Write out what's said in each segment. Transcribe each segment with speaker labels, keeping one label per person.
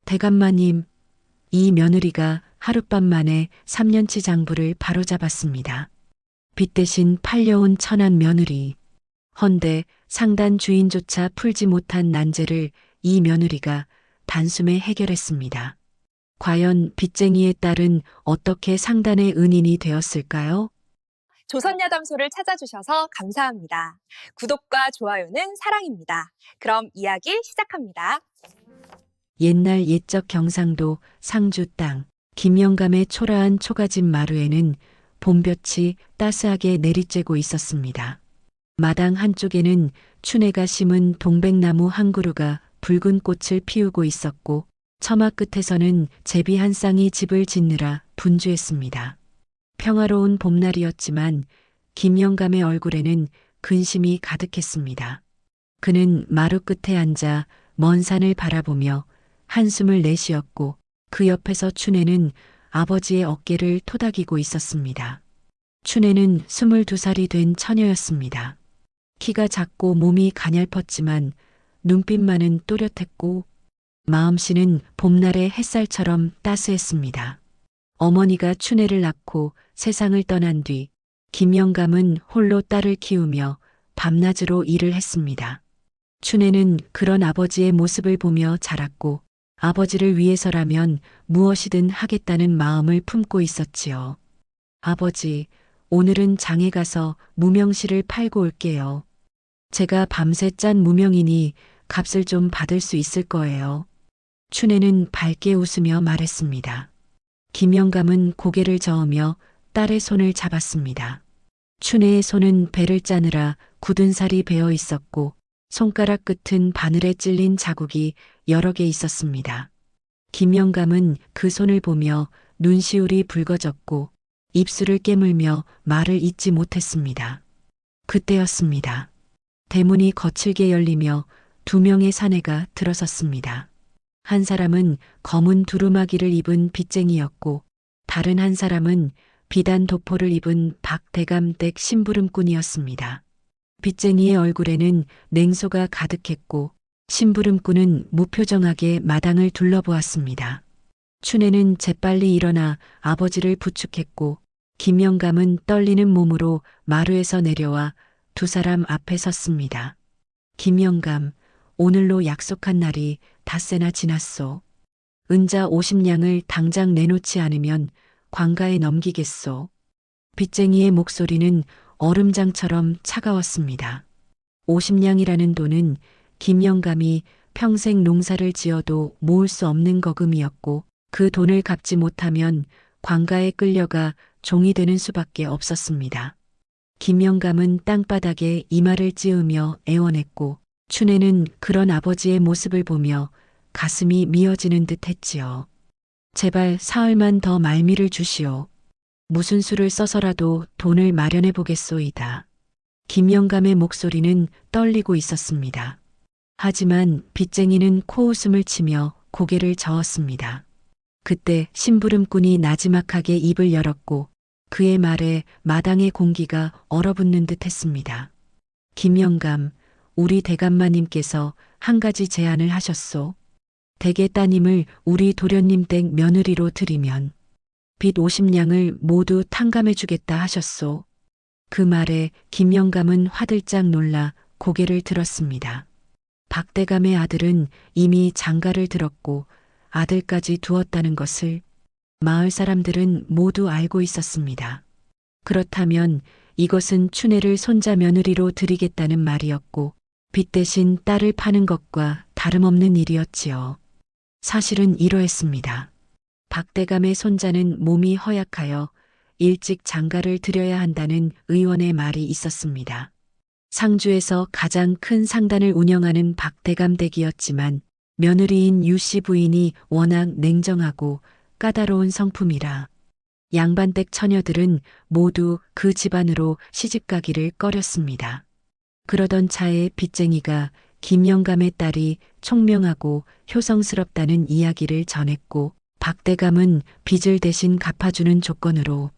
Speaker 1: 대감마님, 이 며느리가 하룻밤 만에 3년치 장부를 바로잡았습니다. 빚 대신 팔려온 천한 며느리. 헌데 상단 주인조차 풀지 못한 난제를 이 며느리가 단숨에 해결했습니다. 과연 빚쟁이의 딸은 어떻게 상단의 은인이 되었을까요?
Speaker 2: 조선야담소를 찾아주셔서 감사합니다. 구독과 좋아요는 사랑입니다. 그럼 이야기 시작합니다.
Speaker 1: 옛날 옛적 경상도 상주 땅, 김영감의 초라한 초가집 마루에는 봄볕이 따스하게 내리쬐고 있었습니다. 마당 한쪽에는 춘애가 심은 동백나무 한 그루가 붉은 꽃을 피우고 있었고, 처마 끝에서는 제비 한 쌍이 집을 짓느라 분주했습니다. 평화로운 봄날이었지만 김영감의 얼굴에는 근심이 가득했습니다. 그는 마루 끝에 앉아 먼 산을 바라보며 한숨을 내쉬었고, 그 옆에서 춘애는 아버지의 어깨를 토닥이고 있었습니다. 춘애는 22살이 된 처녀였습니다. 키가 작고 몸이 가냘펐지만 눈빛만은 또렷했고 마음씨는 봄날의 햇살처럼 따스했습니다. 어머니가 춘애를 낳고 세상을 떠난 뒤 김영감은 홀로 딸을 키우며 밤낮으로 일을 했습니다. 춘애는 그런 아버지의 모습을 보며 자랐고 아버지를 위해서라면 무엇이든 하겠다는 마음을 품고 있었지요. 아버지, 오늘은 장에 가서 무명실을 팔고 올게요. 제가 밤새 짠 무명이니 값을 좀 받을 수 있을 거예요. 춘애는 밝게 웃으며 말했습니다. 김영감은 고개를 저으며 딸의 손을 잡았습니다. 춘애의 손은 배를 짜느라 굳은 살이 배어 있었고 손가락 끝은 바늘에 찔린 자국이 여러 개 있었습니다. 김영감은 그 손을 보며 눈시울이 붉어졌고 입술을 깨물며 말을 잇지 못했습니다. 그때였습니다. 대문이 거칠게 열리며 2명의 사내가 들어섰습니다. 한 사람은 검은 두루마기를 입은 빚쟁이였고 다른 한 사람은 비단 도포를 입은 박대감댁 심부름꾼이었습니다. 빚쟁이의 얼굴에는 냉소가 가득했고 심부름꾼은 무표정하게 마당을 둘러보았습니다. 춘애는 재빨리 일어나 아버지를 부축했고 김영감은 떨리는 몸으로 마루에서 내려와 두 사람 앞에 섰습니다. 김영감, 오늘로 약속한 날이 닷새나 지났소. 은자 50냥을 당장 내놓지 않으면 관가에 넘기겠소. 빚쟁이의 목소리는 얼음장처럼 차가웠습니다. 50냥이라는 돈은 김영감이 평생 농사를 지어도 모을 수 없는 거금이었고 그 돈을 갚지 못하면 관가에 끌려가 종이 되는 수밖에 없었습니다. 김영감은 땅바닥에 이마를 찌으며 애원했고 춘애는 그런 아버지의 모습을 보며 가슴이 미어지는 듯 했지요. 제발 사흘만 더 말미를 주시오. 무슨 수를 써서라도 돈을 마련해 보겠소이다. 김영감의 목소리는 떨리고 있었습니다. 하지만 빚쟁이는 코웃음을 치며 고개를 저었습니다. 그때 심부름꾼이 나지막하게 입을 열었고 그의 말에 마당의 공기가 얼어붙는 듯 했습니다. 김영감, 우리 대감마님께서 한 가지 제안을 하셨소. 댁의 따님을 우리 도련님 댁 며느리로 들이면 빚 50냥을 모두 탕감해 주겠다 하셨소. 그 말에 김영감은 화들짝 놀라 고개를 들었습니다. 박대감의 아들은 이미 장가를 들었고 아들까지 두었다는 것을 마을 사람들은 모두 알고 있었습니다. 그렇다면 이것은 춘애를 손자 며느리로 드리겠다는 말이었고 빚 대신 딸을 파는 것과 다름없는 일이었지요. 사실은 이러했습니다. 박대감의 손자는 몸이 허약하여 일찍 장가를 들여야 한다는 의원의 말이 있었습니다. 상주에서 가장 큰 상단을 운영하는 박대감 댁이었지만 며느리인 유씨 부인이 워낙 냉정하고 까다로운 성품이라 양반댁 처녀들은 모두 그 집안으로 시집가기를 꺼렸습니다. 그러던 차에 빚쟁이가 김영감의 딸이 총명하고 효성스럽다는 이야기를 전했고 박대감은 빚을 대신 갚아주는 조건으로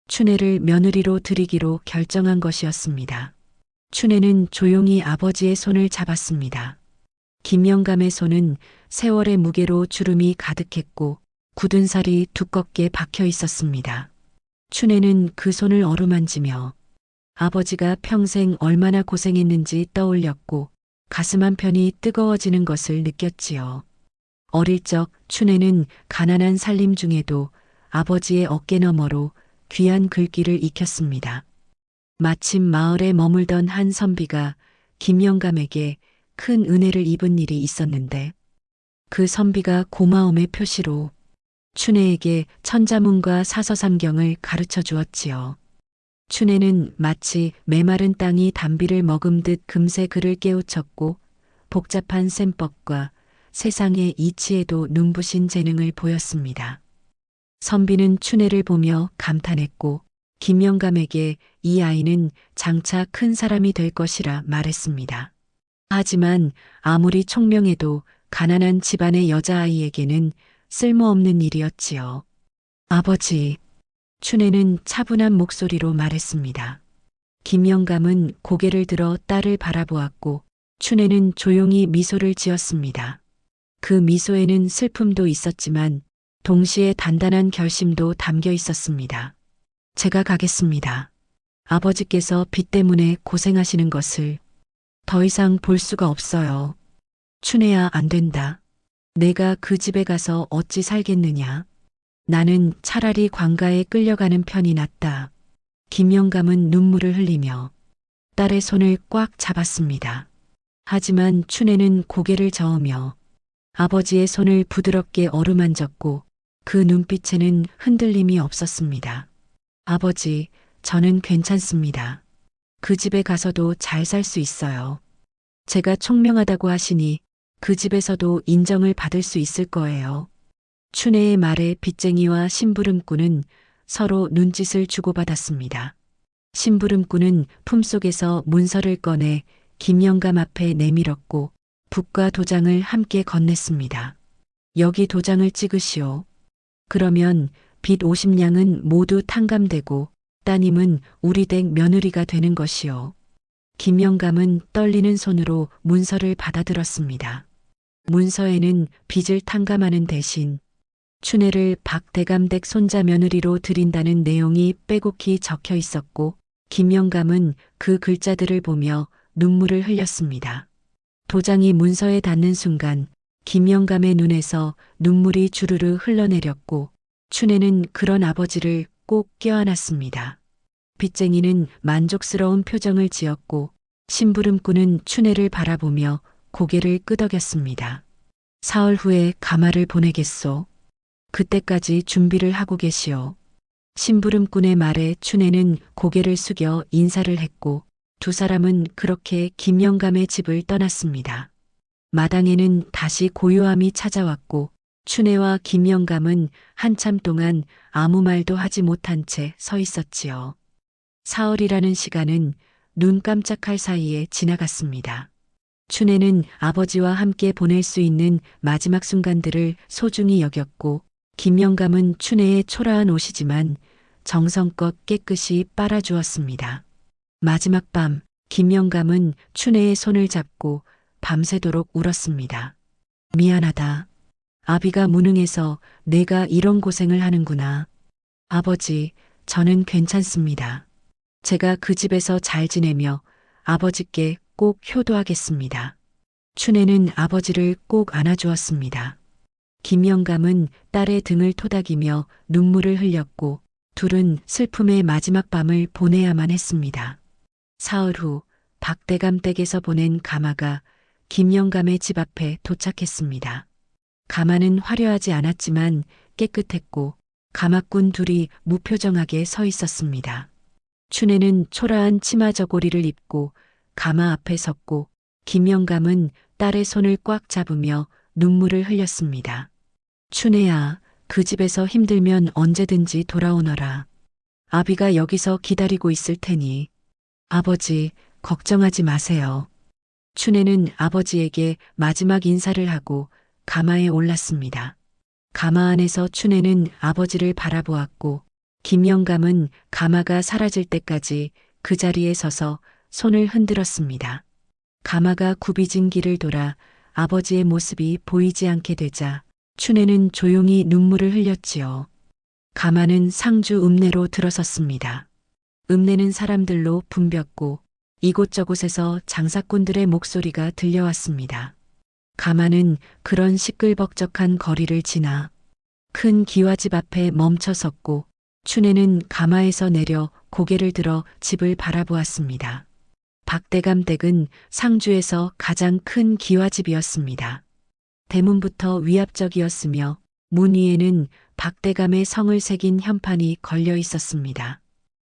Speaker 1: 춘애를 며느리로 들이기로 결정한 것이었습니다. 춘애는 조용히 아버지의 손을 잡았습니다. 김영감의 손은 세월의 무게로 주름이 가득했고 굳은 살이 두껍게 박혀 있었습니다. 춘애는 그 손을 어루만지며 아버지가 평생 얼마나 고생했는지 떠올렸고 가슴 한편이 뜨거워지는 것을 느꼈지요. 어릴 적 춘애는 가난한 살림 중에도 아버지의 어깨 너머로 귀한 글귀를 익혔습니다. 마침 마을에 머물던 한 선비가 김영감에게 큰 은혜를 입은 일이 있었는데 그 선비가 고마움의 표시로 춘애에게 천자문과 사서삼경을 가르쳐 주었지요. 춘애는 마치 메마른 땅이 단비를 머금듯 금세 그를 깨우쳤고 복잡한 셈법과 세상의 이치에도 눈부신 재능을 보였습니다. 선비는 춘애를 보며 감탄했고 김영감에게 이 아이는 장차 큰 사람이 될 것이라 말했습니다. 하지만 아무리 총명해도 가난한 집안의 여자아이에게는 쓸모없는 일이었지요. 아버지, 춘애는 차분한 목소리로 말했습니다. 김영감은 고개를 들어 딸을 바라보았고 춘애는 조용히 미소를 지었습니다. 그 미소에는 슬픔도 있었지만 동시에 단단한 결심도 담겨 있었습니다. 제가 가겠습니다. 아버지께서 빚 때문에 고생하시는 것을 더 이상 볼 수가 없어요. 춘애야, 안 된다. 내가 그 집에 가서 어찌 살겠느냐. 나는 차라리 관가에 끌려가는 편이 낫다. 김영감은 눈물을 흘리며 딸의 손을 꽉 잡았습니다. 하지만 춘애는 고개를 저으며 아버지의 손을 부드럽게 어루만졌고 그 눈빛에는 흔들림이 없었습니다. 아버지, 저는 괜찮습니다. 그 집에 가서도 잘 살 수 있어요. 제가 총명하다고 하시니 그 집에서도 인정을 받을 수 있을 거예요. 춘애의 말에 빚쟁이와 심부름꾼은 서로 눈짓을 주고받았습니다. 심부름꾼은 품속에서 문서를 꺼내 김영감 앞에 내밀었고 붓과 도장을 함께 건넸습니다. 여기 도장을 찍으시오. 그러면 빚 50냥은 모두 탕감되고 따님은 우리 댁 며느리가 되는 것이오. 김영감은 떨리는 손으로 문서를 받아들었습니다. 문서에는 빚을 탕감하는 대신 춘애를 박대감댁 손자 며느리로 드린다는 내용이 빼곡히 적혀 있었고 김영감은 그 글자들을 보며 눈물을 흘렸습니다. 도장이 문서에 닿는 순간 김영감의 눈에서 눈물이 주르르 흘러내렸고 춘애는 그런 아버지를 꼭 껴안았습니다. 빚쟁이는 만족스러운 표정을 지었고 심부름꾼은 춘애를 바라보며 고개를 끄덕였습니다. 사흘 후에 가마를 보내겠소. 그때까지 준비를 하고 계시오. 심부름꾼의 말에 춘애는 고개를 숙여 인사를 했고 두 사람은 그렇게 김영감의 집을 떠났습니다. 마당에는 다시 고요함이 찾아왔고 춘애와 김영감은 한참 동안 아무 말도 하지 못한 채 서 있었지요. 사흘이라는 시간은 눈 깜짝할 사이에 지나갔습니다. 춘애는 아버지와 함께 보낼 수 있는 마지막 순간들을 소중히 여겼고 김영감은 춘애의 초라한 옷이지만 정성껏 깨끗이 빨아주었습니다. 마지막 밤 김영감은 춘애의 손을 잡고 밤새도록 울었습니다. 미안하다. 아비가 무능해서 내가 이런 고생을 하는구나. 아버지, 저는 괜찮습니다. 제가 그 집에서 잘 지내며 아버지께 꼭 효도하겠습니다. 춘애는 아버지를 꼭 안아주었습니다. 김영감은 딸의 등을 토닥이며 눈물을 흘렸고 둘은 슬픔의 마지막 밤을 보내야만 했습니다. 사흘 후 박대감 댁에서 보낸 가마가 김영감의 집 앞에 도착했습니다. 가마는 화려하지 않았지만 깨끗했고 가마꾼 둘이 무표정하게 서 있었습니다. 춘애는 초라한 치마 저고리를 입고 가마 앞에 섰고 김영감은 딸의 손을 꽉 잡으며 눈물을 흘렸습니다. 춘애야, 그 집에서 힘들면 언제든지 돌아오너라. 아비가 여기서 기다리고 있을 테니. 아버지, 걱정하지 마세요. 춘애는 아버지에게 마지막 인사를 하고 가마에 올랐습니다. 가마 안에서 춘애는 아버지를 바라보았고 김영감은 가마가 사라질 때까지 그 자리에 서서 손을 흔들었습니다. 가마가 굽이진 길을 돌아 아버지의 모습이 보이지 않게 되자 춘애는 조용히 눈물을 흘렸지요. 가마는 상주 읍내로 들어섰습니다. 읍내는 사람들로 붐볐고 이곳저곳에서 장사꾼들의 목소리가 들려왔습니다. 가마는 그런 시끌벅적한 거리를 지나 큰 기와집 앞에 멈춰 섰고 춘애는 가마에서 내려 고개를 들어 집을 바라보았습니다. 박대감 댁은 상주에서 가장 큰 기와집이었습니다. 대문부터 위압적이었으며 문 위에는 박대감의 성을 새긴 현판이 걸려 있었습니다.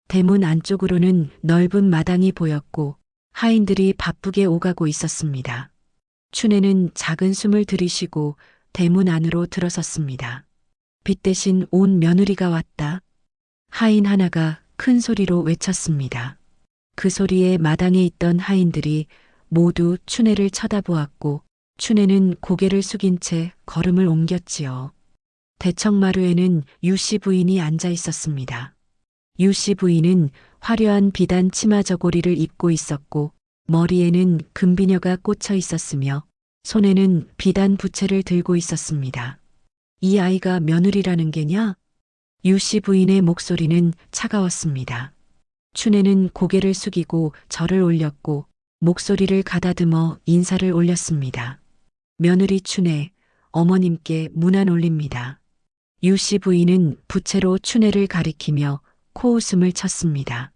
Speaker 1: 대문 안쪽으로는 넓은 마당이 보였고 하인들이 바쁘게 오가고 있었습니다. 춘애는 작은 숨을 들이쉬고 대문 안으로 들어섰습니다. 빛 대신 온 며느리가 왔다. 하인 하나가 큰 소리로 외쳤습니다. 그 소리에 마당에 있던 하인들이 모두 춘애를 쳐다보았고 춘애는 고개를 숙인 채 걸음을 옮겼지요. 대청마루에는 유씨 부인이 앉아 있었습니다. 유씨 부인은 화려한 비단 치마 저고리를 입고 있었고 머리에는 금비녀가 꽂혀 있었으며 손에는 비단 부채를 들고 있었습니다. 이 아이가 며느리라는 게냐? 유씨 부인의 목소리는 차가웠습니다. 춘애는 고개를 숙이고 절을 올렸고 목소리를 가다듬어 인사를 올렸습니다. 며느리 춘애, 어머님께 문안 올립니다. 유씨 부인은 부채로 춘애를 가리키며 코웃음을 쳤습니다.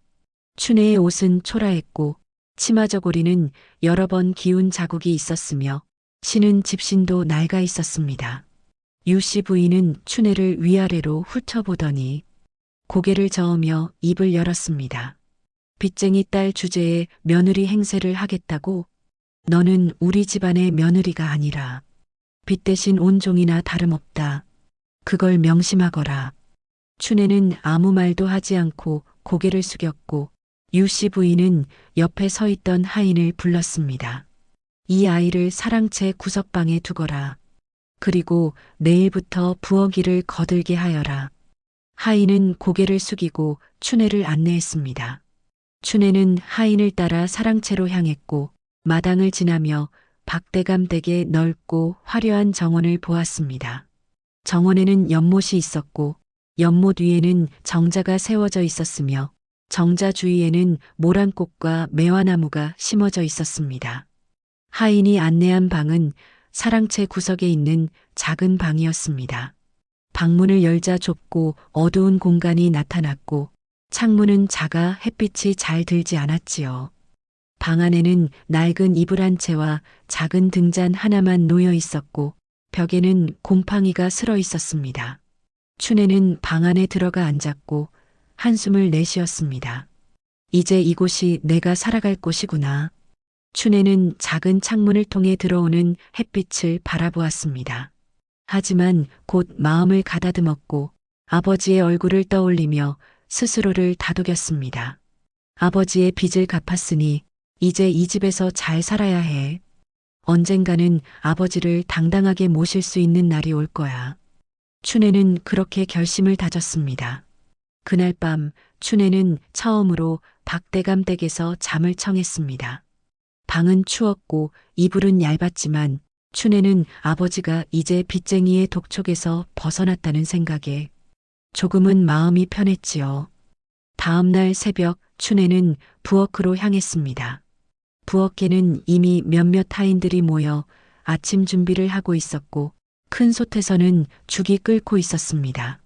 Speaker 1: 춘애의 옷은 초라했고 치마 저고리는 여러 번 기운 자국이 있었으며 신은 집신도 낡아 있었습니다. 유씨 부인은 춘애를 위아래로 훑어보더니 고개를 저으며 입을 열었습니다. 빚쟁이 딸 주제에 며느리 행세를 하겠다고? 너는 우리 집안의 며느리가 아니라 빚 대신 온종이나 다름없다. 그걸 명심하거라. 춘애는 아무 말도 하지 않고 고개를 숙였고 유씨 부인은 옆에 서 있던 하인을 불렀습니다. 이 아이를 사랑채 구석방에 두거라. 그리고 내일부터 부엌일을 거들게 하여라. 하인은 고개를 숙이고 춘애를 안내했습니다. 춘애는 하인을 따라 사랑채로 향했고 마당을 지나며 박대감 댁의 넓고 화려한 정원을 보았습니다. 정원에는 연못이 있었고 연못 위에는 정자가 세워져 있었으며 정자 주위에는 모란꽃과 매화나무가 심어져 있었습니다. 하인이 안내한 방은 사랑채 구석에 있는 작은 방이었습니다. 방문을 열자 좁고 어두운 공간이 나타났고 창문은 작아 햇빛이 잘 들지 않았지요. 방 안에는 낡은 이불 한 채와 작은 등잔 하나만 놓여 있었고 벽에는 곰팡이가 슬어 있었습니다. 춘애는 방 안에 들어가 앉았고 한숨을 내쉬었습니다. 이제 이곳이 내가 살아갈 곳이구나. 춘애는 작은 창문을 통해 들어오는 햇빛을 바라보았습니다. 하지만 곧 마음을 가다듬었고 아버지의 얼굴을 떠올리며 스스로를 다독였습니다. 아버지의 빚을 갚았으니 이제 이 집에서 잘 살아야 해. 언젠가는 아버지를 당당하게 모실 수 있는 날이 올 거야. 춘애는 그렇게 결심을 다졌습니다. 그날 밤 춘애는 처음으로 박대감 댁에서 잠을 청했습니다. 방은 추웠고 이불은 얇았지만 춘애는 아버지가 이제 빚쟁이의 독촉에서 벗어났다는 생각에 조금은 마음이 편했지요. 다음 날 새벽 춘애는 부엌으로 향했습니다. 부엌에는 이미 몇몇 하인들이 모여 아침 준비를 하고 있었고 큰 솥에서는 죽이 끓고 있었습니다.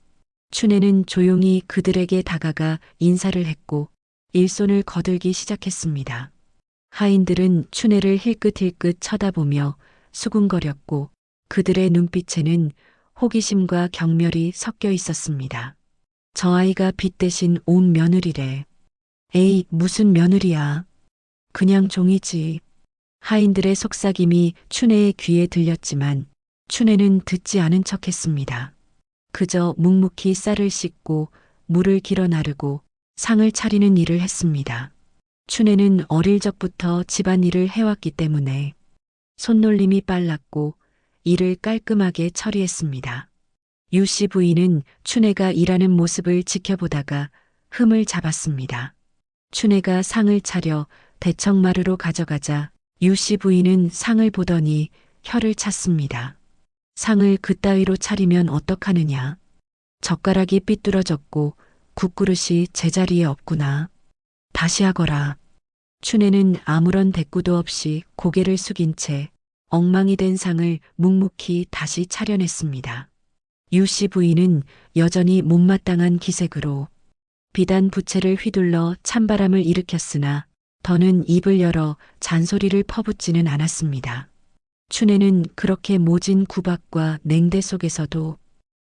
Speaker 1: 춘애는 조용히 그들에게 다가가 인사를 했고 일손을 거들기 시작했습니다. 하인들은 춘애를 힐끗힐끗 쳐다보며 수군거렸고 그들의 눈빛에는 호기심과 경멸이 섞여 있었습니다. 저 아이가 빚 대신 온 며느리래. 에이, 무슨 며느리야. 그냥 종이지. 하인들의 속삭임이 춘애의 귀에 들렸지만 춘애는 듣지 않은 척했습니다. 그저 묵묵히 쌀을 씻고 물을 길어 나르고 상을 차리는 일을 했습니다. 춘애는 어릴 적부터 집안일을 해왔기 때문에 손놀림이 빨랐고 일을 깔끔하게 처리했습니다. 유씨 부인은 춘애가 일하는 모습을 지켜보다가 흠을 잡았습니다. 춘애가 상을 차려 대청마루로 가져가자 유씨 부인은 상을 보더니 혀를 찼습니다. 상을 그따위로 차리면 어떡하느냐. 젓가락이 삐뚤어졌고 국그릇이 제자리에 없구나. 다시 하거라. 춘애는 아무런 대꾸도 없이 고개를 숙인 채 엉망이 된 상을 묵묵히 다시 차려냈습니다. 유씨 부인은 여전히 못마땅한 기색으로 비단 부채를 휘둘러 찬바람을 일으켰으나 더는 입을 열어 잔소리를 퍼붓지는 않았습니다. 춘애는 그렇게 모진 구박과 냉대 속에서도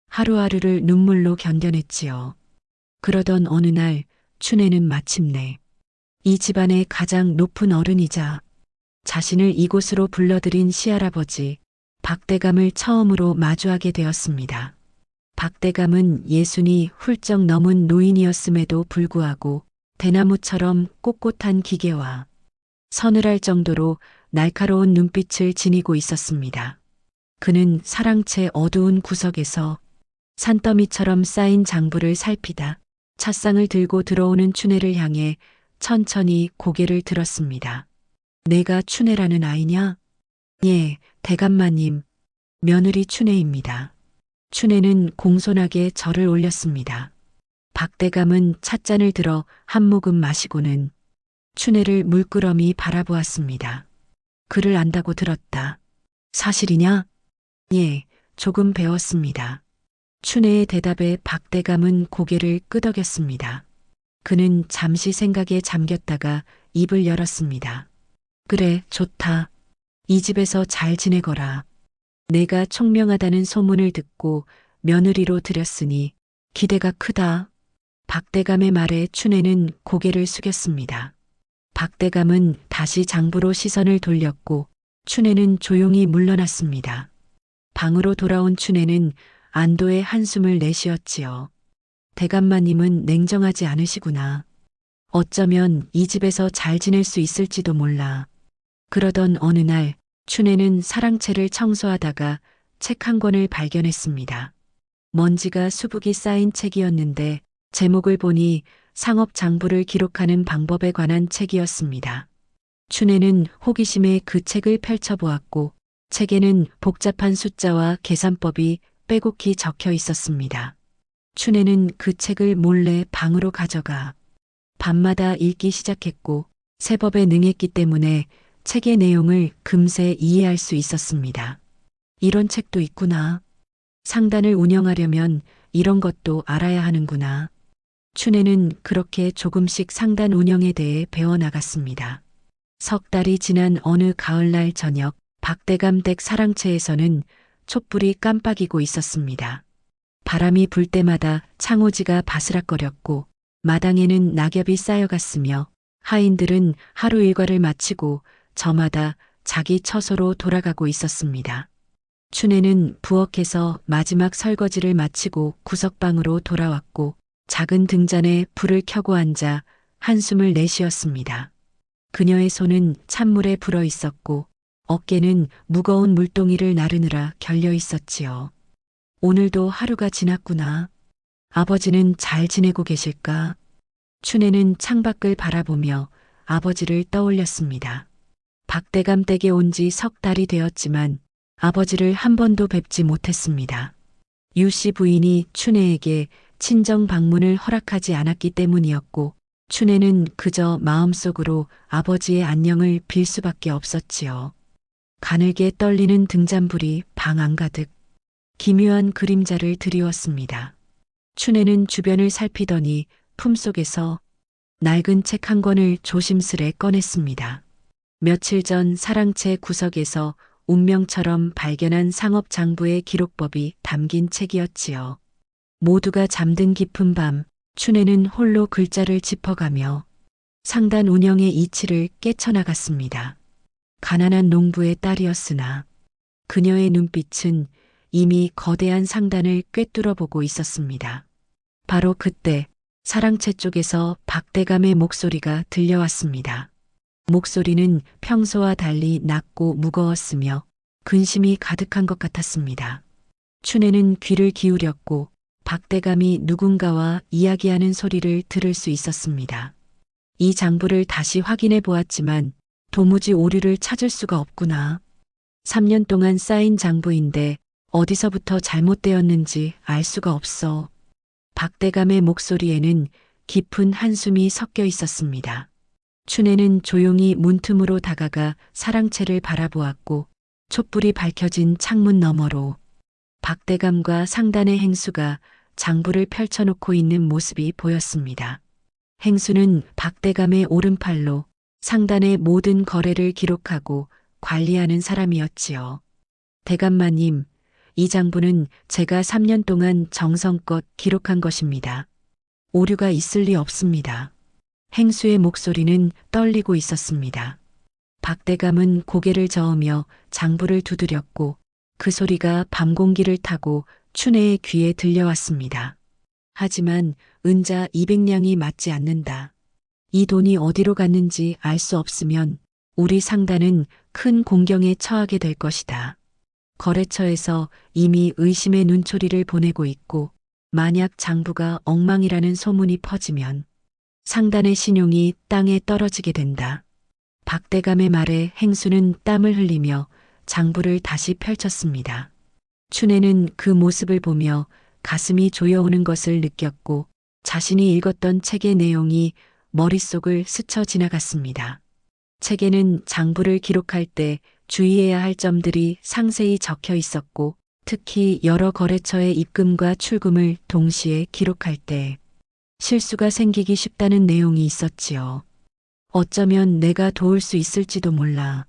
Speaker 1: 하루하루를 눈물로 견뎌냈지요. 그러던 어느 날 춘애는 마침내 이 집안의 가장 높은 어른이자 자신을 이곳으로 불러들인 시할아버지 박대감을 처음으로 마주하게 되었습니다. 박대감은 예순이 훌쩍 넘은 노인이었음에도 불구하고 대나무처럼 꼿꼿한 기계와 서늘할 정도로 날카로운 눈빛을 지니고 있었습니다. 그는 사랑채 어두운 구석에서 산더미처럼 쌓인 장부를 살피다 찻상을 들고 들어오는 춘애를 향해 천천히 고개를 들었습니다. 내가 춘애라는 아이냐? 예, 대감마님. 며느리 춘애입니다. 춘애는 공손하게 절을 올렸습니다. 박대감은 찻잔을 들어 한 모금 마시고는 춘애를 물끄러미 바라보았습니다. 그를 안다고 들었다. 사실이냐? 예, 조금 배웠습니다. 춘애의 대답에 박대감은 고개를 끄덕였습니다. 그는 잠시 생각에 잠겼다가 입을 열었습니다. 그래, 좋다. 이 집에서 잘 지내거라. 내가 총명하다는 소문을 듣고 며느리로 들였으니 기대가 크다. 박대감의 말에 춘애는 고개를 숙였습니다. 박대감은 다시 장부로 시선을 돌렸고 춘애는 조용히 물러났습니다. 방으로 돌아온 춘애는 안도의 한숨을 내쉬었지요. 대감마님은 냉정하지 않으시구나. 어쩌면 이 집에서 잘 지낼 수 있을지도 몰라. 그러던 어느 날 춘애는 사랑채를 청소하다가 책 한 권을 발견했습니다. 먼지가 수북이 쌓인 책이었는데 제목을 보니 상업 장부를 기록하는 방법에 관한 책이었습니다. 춘애는 호기심에 그 책을 펼쳐보았고 책에는 복잡한 숫자와 계산법이 빼곡히 적혀 있었습니다. 춘애는 그 책을 몰래 방으로 가져가 밤마다 읽기 시작했고 세법에 능했기 때문에 책의 내용을 금세 이해할 수 있었습니다. 이런 책도 있구나. 상단을 운영하려면 이런 것도 알아야 하는구나. 춘애는 그렇게 조금씩 상단 운영에 대해 배워나갔습니다. 석 달이 지난 어느 가을날 저녁 박대감 댁 사랑채에서는 촛불이 깜빡이고 있었습니다. 바람이 불 때마다 창호지가 바스락거렸고 마당에는 낙엽이 쌓여갔으며 하인들은 하루 일과를 마치고 저마다 자기 처소로 돌아가고 있었습니다. 춘애는 부엌에서 마지막 설거지를 마치고 구석방으로 돌아왔고 작은 등잔에 불을 켜고 앉아 한숨을 내쉬었습니다. 그녀의 손은 찬물에 불어 있었고 어깨는 무거운 물동이를 나르느라 결려 있었지요. 오늘도 하루가 지났구나. 아버지는 잘 지내고 계실까? 춘애는 창밖을 바라보며 아버지를 떠올렸습니다. 박대감 댁에 온 지 석 달이 되었지만 아버지를 한 번도 뵙지 못했습니다. 유씨 부인이 춘애에게 친정 방문을 허락하지 않았기 때문이었고 춘애는 그저 마음속으로 아버지의 안녕을 빌 수밖에 없었지요. 가늘게 떨리는 등잔불이 방 안가득 기묘한 그림자를 드리웠습니다. 춘애는 주변을 살피더니 품속에서 낡은 책 한 권을 조심스레 꺼냈습니다. 며칠 전 사랑채 구석에서 운명처럼 발견한 상업장부의 기록법이 담긴 책이었지요. 모두가 잠든 깊은 밤 춘애는 홀로 글자를 짚어가며 상단 운영의 이치를 깨쳐나갔습니다. 가난한 농부의 딸이었으나 그녀의 눈빛은 이미 거대한 상단을 꿰뚫어보고 있었습니다. 바로 그때 사랑채 쪽에서 박대감의 목소리가 들려왔습니다. 목소리는 평소와 달리 낮고 무거웠으며 근심이 가득한 것 같았습니다. 춘애는 귀를 기울였고 박대감이 누군가와 이야기하는 소리를 들을 수 있었습니다. 이 장부를 다시 확인해 보았지만 도무지 오류를 찾을 수가 없구나. 3년 동안 쌓인 장부인데 어디서부터 잘못되었는지 알 수가 없어. 박대감의 목소리에는 깊은 한숨이 섞여 있었습니다. 춘애는 조용히 문틈으로 다가가 사랑채를 바라보았고 촛불이 밝혀진 창문 너머로 박대감과 상단의 행수가 장부를 펼쳐놓고 있는 모습이 보였습니다. 행수는 박대감의 오른팔로 상단의 모든 거래를 기록하고 관리하는 사람이었지요. 대감마님, 이 장부는 제가 3년 동안 정성껏 기록한 것입니다. 오류가 있을 리 없습니다. 행수의 목소리는 떨리고 있었습니다. 박대감은 고개를 저으며 장부를 두드렸고 그 소리가 밤 공기를 타고 춘애의 귀에 들려왔습니다. 하지만 은자 200냥이 맞지 않는다. 이 돈이 어디로 갔는지 알 수 없으면 우리 상단은 큰 공경에 처하게 될 것이다. 거래처에서 이미 의심의 눈초리를 보내고 있고 만약 장부가 엉망이라는 소문이 퍼지면 상단의 신용이 땅에 떨어지게 된다. 박대감의 말에 행수는 땀을 흘리며 장부를 다시 펼쳤습니다. 춘애는 그 모습을 보며 가슴이 조여오는 것을 느꼈고 자신이 읽었던 책의 내용이 머릿속을 스쳐 지나갔습니다. 책에는 장부를 기록할 때 주의해야 할 점들이 상세히 적혀 있었고 특히 여러 거래처의 입금과 출금을 동시에 기록할 때 실수가 생기기 쉽다는 내용이 있었지요. 어쩌면 내가 도울 수 있을지도 몰라.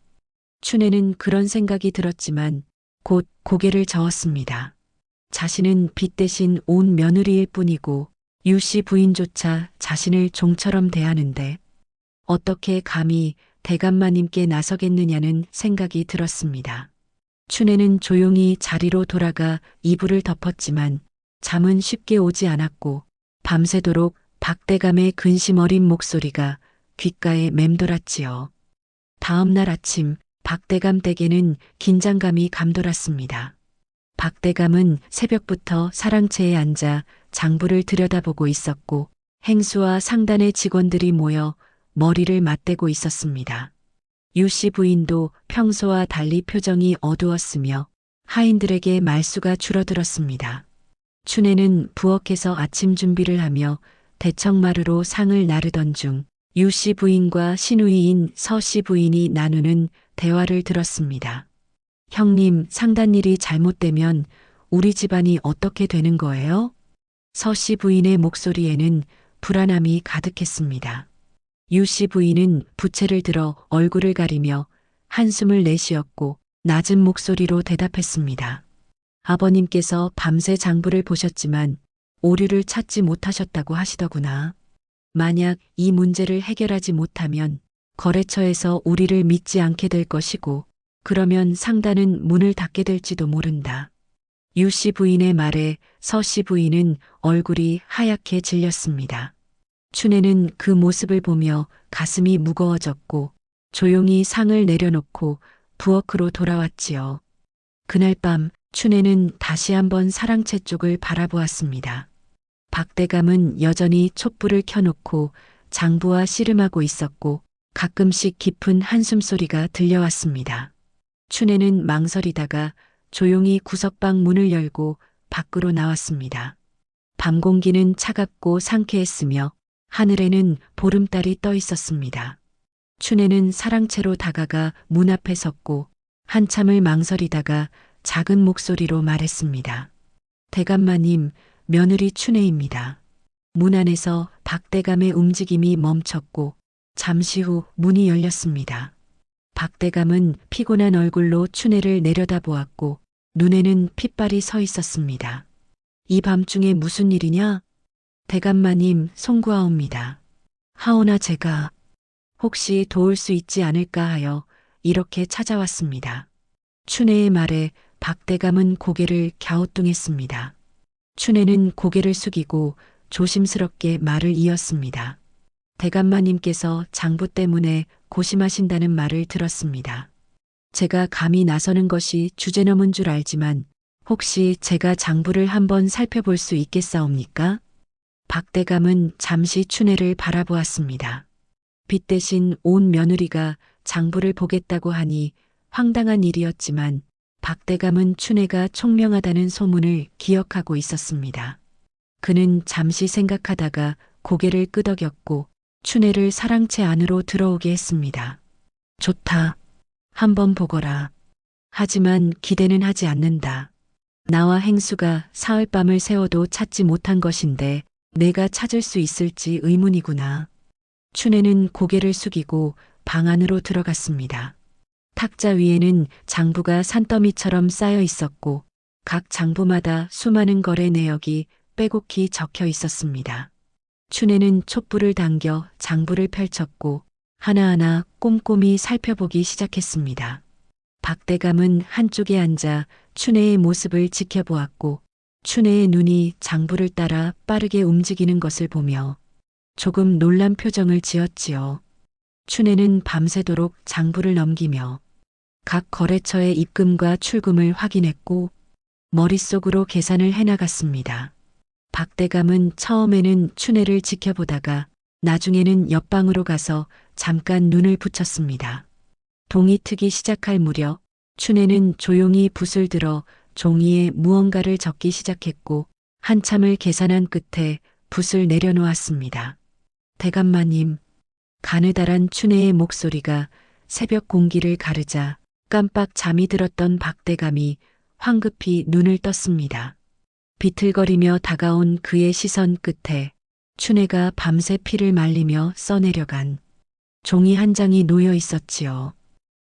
Speaker 1: 춘애는 그런 생각이 들었지만 곧 고개를 저었습니다. 자신은 빚 대신 온 며느리일 뿐이고 유씨 부인조차 자신을 종처럼 대하는데 어떻게 감히 대감마님께 나서겠느냐는 생각이 들었습니다. 춘애는 조용히 자리로 돌아가 이불을 덮었지만 잠은 쉽게 오지 않았고 밤새도록 박대감의 근심 어린 목소리가 귓가에 맴돌았지요. 다음 날 아침 박대감 댁에는 긴장감이 감돌았습니다. 박대감은 새벽부터 사랑채에 앉아 장부를 들여다보고 있었고 행수와 상단의 직원들이 모여 머리를 맞대고 있었습니다. 유씨 부인도 평소와 달리 표정이 어두웠으며 하인들에게 말수가 줄어들었습니다. 춘애는 부엌에서 아침 준비를 하며 대청마루로 상을 나르던 중 유씨 부인과 시누이인 서씨 부인이 나누는 대화를 들었습니다. 형님, 상단 일이 잘못되면 우리 집안이 어떻게 되는 거예요? 서씨 부인의 목소리에는 불안함이 가득했습니다. 유씨 부인은 부채를 들어 얼굴을 가리며 한숨을 내쉬었고 낮은 목소리로 대답했습니다. 아버님께서 밤새 장부를 보셨지만 오류를 찾지 못하셨다고 하시더구나. 만약 이 문제를 해결하지 못하면 거래처에서 우리를 믿지 않게 될 것이고 그러면 상단은 문을 닫게 될지도 모른다. 유씨 부인의 말에 서씨 부인은 얼굴이 하얗게 질렸습니다. 춘애는 그 모습을 보며 가슴이 무거워졌고 조용히 상을 내려놓고 부엌으로 돌아왔지요. 그날 밤 춘애는 다시 한번 사랑채 쪽을 바라보았습니다. 박대감은 여전히 촛불을 켜놓고 장부와 씨름하고 있었고 가끔씩 깊은 한숨소리가 들려왔습니다. 춘애는 망설이다가 조용히 구석방 문을 열고 밖으로 나왔습니다. 밤 공기는 차갑고 상쾌했으며 하늘에는 보름달이 떠 있었습니다. 춘애는 사랑채로 다가가 문 앞에 섰고 한참을 망설이다가 작은 목소리로 말했습니다. 대감마님, 며느리 춘애입니다. 문 안에서 박대감의 움직임이 멈췄고 잠시 후 문이 열렸습니다. 박대감은 피곤한 얼굴로 춘애를 내려다보았고 눈에는 핏발이 서 있었습니다. 이 밤중에 무슨 일이냐? 대감마님, 송구하옵니다. 하오나 제가 혹시 도울 수 있지 않을까 하여 이렇게 찾아왔습니다. 춘애의 말에 박대감은 고개를 갸우뚱했습니다. 춘애는 고개를 숙이고 조심스럽게 말을 이었습니다. 대감마님께서 장부 때문에 고심하신다는 말을 들었습니다. 제가 감히 나서는 것이 주제넘은 줄 알지만 혹시 제가 장부를 한번 살펴볼 수 있겠사옵니까? 박대감은 잠시 춘애를 바라보았습니다. 빚 대신 온 며느리가 장부를 보겠다고 하니 황당한 일이었지만 박대감은 춘애가 총명하다는 소문을 기억하고 있었습니다. 그는 잠시 생각하다가 고개를 끄덕였고 춘애를 사랑채 안으로 들어오게 했습니다. 좋다. 한번 보거라. 하지만 기대는 하지 않는다. 나와 행수가 사흘밤을 새워도 찾지 못한 것인데 내가 찾을 수 있을지 의문이구나. 춘애는 고개를 숙이고 방 안으로 들어갔습니다. 탁자 위에는 장부가 산더미처럼 쌓여 있었고 각 장부마다 수많은 거래 내역이 빼곡히 적혀 있었습니다. 춘애는 촛불을 당겨 장부를 펼쳤고 하나하나 꼼꼼히 살펴보기 시작했습니다. 박대감은 한쪽에 앉아 춘애의 모습을 지켜보았고 춘애의 눈이 장부를 따라 빠르게 움직이는 것을 보며 조금 놀란 표정을 지었지요. 춘애는 밤새도록 장부를 넘기며 각 거래처의 입금과 출금을 확인했고 머릿속으로 계산을 해나갔습니다. 박대감은 처음에는 춘애를 지켜보다가 나중에는 옆방으로 가서 잠깐 눈을 붙였습니다. 동이 트기 시작할 무렵 춘애는 조용히 붓을 들어 종이에 무언가를 적기 시작했고 한참을 계산한 끝에 붓을 내려놓았습니다. 대감마님, 가느다란 춘애의 목소리가 새벽 공기를 가르자 깜빡 잠이 들었던 박대감이 황급히 눈을 떴습니다. 비틀거리며 다가온 그의 시선 끝에 춘애가 밤새 피를 말리며 써내려간 종이 한 장이 놓여 있었지요.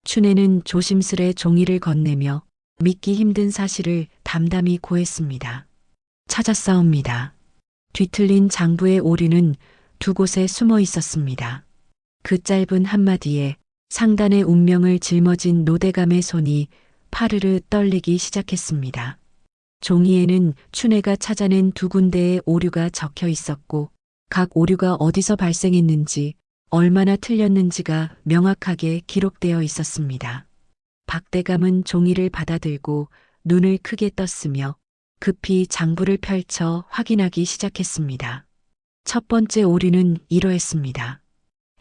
Speaker 1: 춘애는 조심스레 종이를 건네며 믿기 힘든 사실을 담담히 고했습니다. 찾았사옵니다. 뒤틀린 장부의 오류는 두 곳에 숨어 있었습니다. 그 짧은 한마디에 상단의 운명을 짊어진 노대감의 손이 파르르 떨리기 시작했습니다. 종이에는 춘애가 찾아낸 두 군데의 오류가 적혀 있었고 각 오류가 어디서 발생했는지 얼마나 틀렸는지가 명확하게 기록되어 있었습니다. 박대감은 종이를 받아들고 눈을 크게 떴으며 급히 장부를 펼쳐 확인하기 시작했습니다. 첫 번째 오류는 이러했습니다.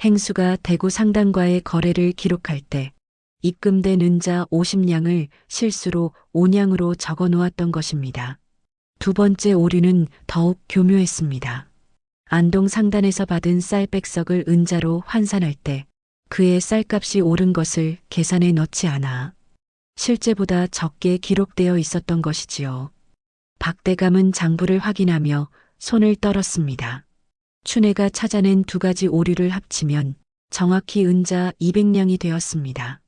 Speaker 1: 행수가 대구 상단과의 거래를 기록할 때 입금된 은자 50냥을 실수로 5냥으로 적어 놓았던 것입니다. 두 번째 오류는 더욱 교묘했습니다. 안동 상단에서 받은 쌀백석을 은자로 환산할 때 그의 쌀값이 오른 것을 계산에 넣지 않아 실제보다 적게 기록되어 있었던 것이지요. 박대감은 장부를 확인하며 손을 떨었습니다. 춘애가 찾아낸 두 가지 오류를 합치면 정확히 은자 200냥이 되었습니다.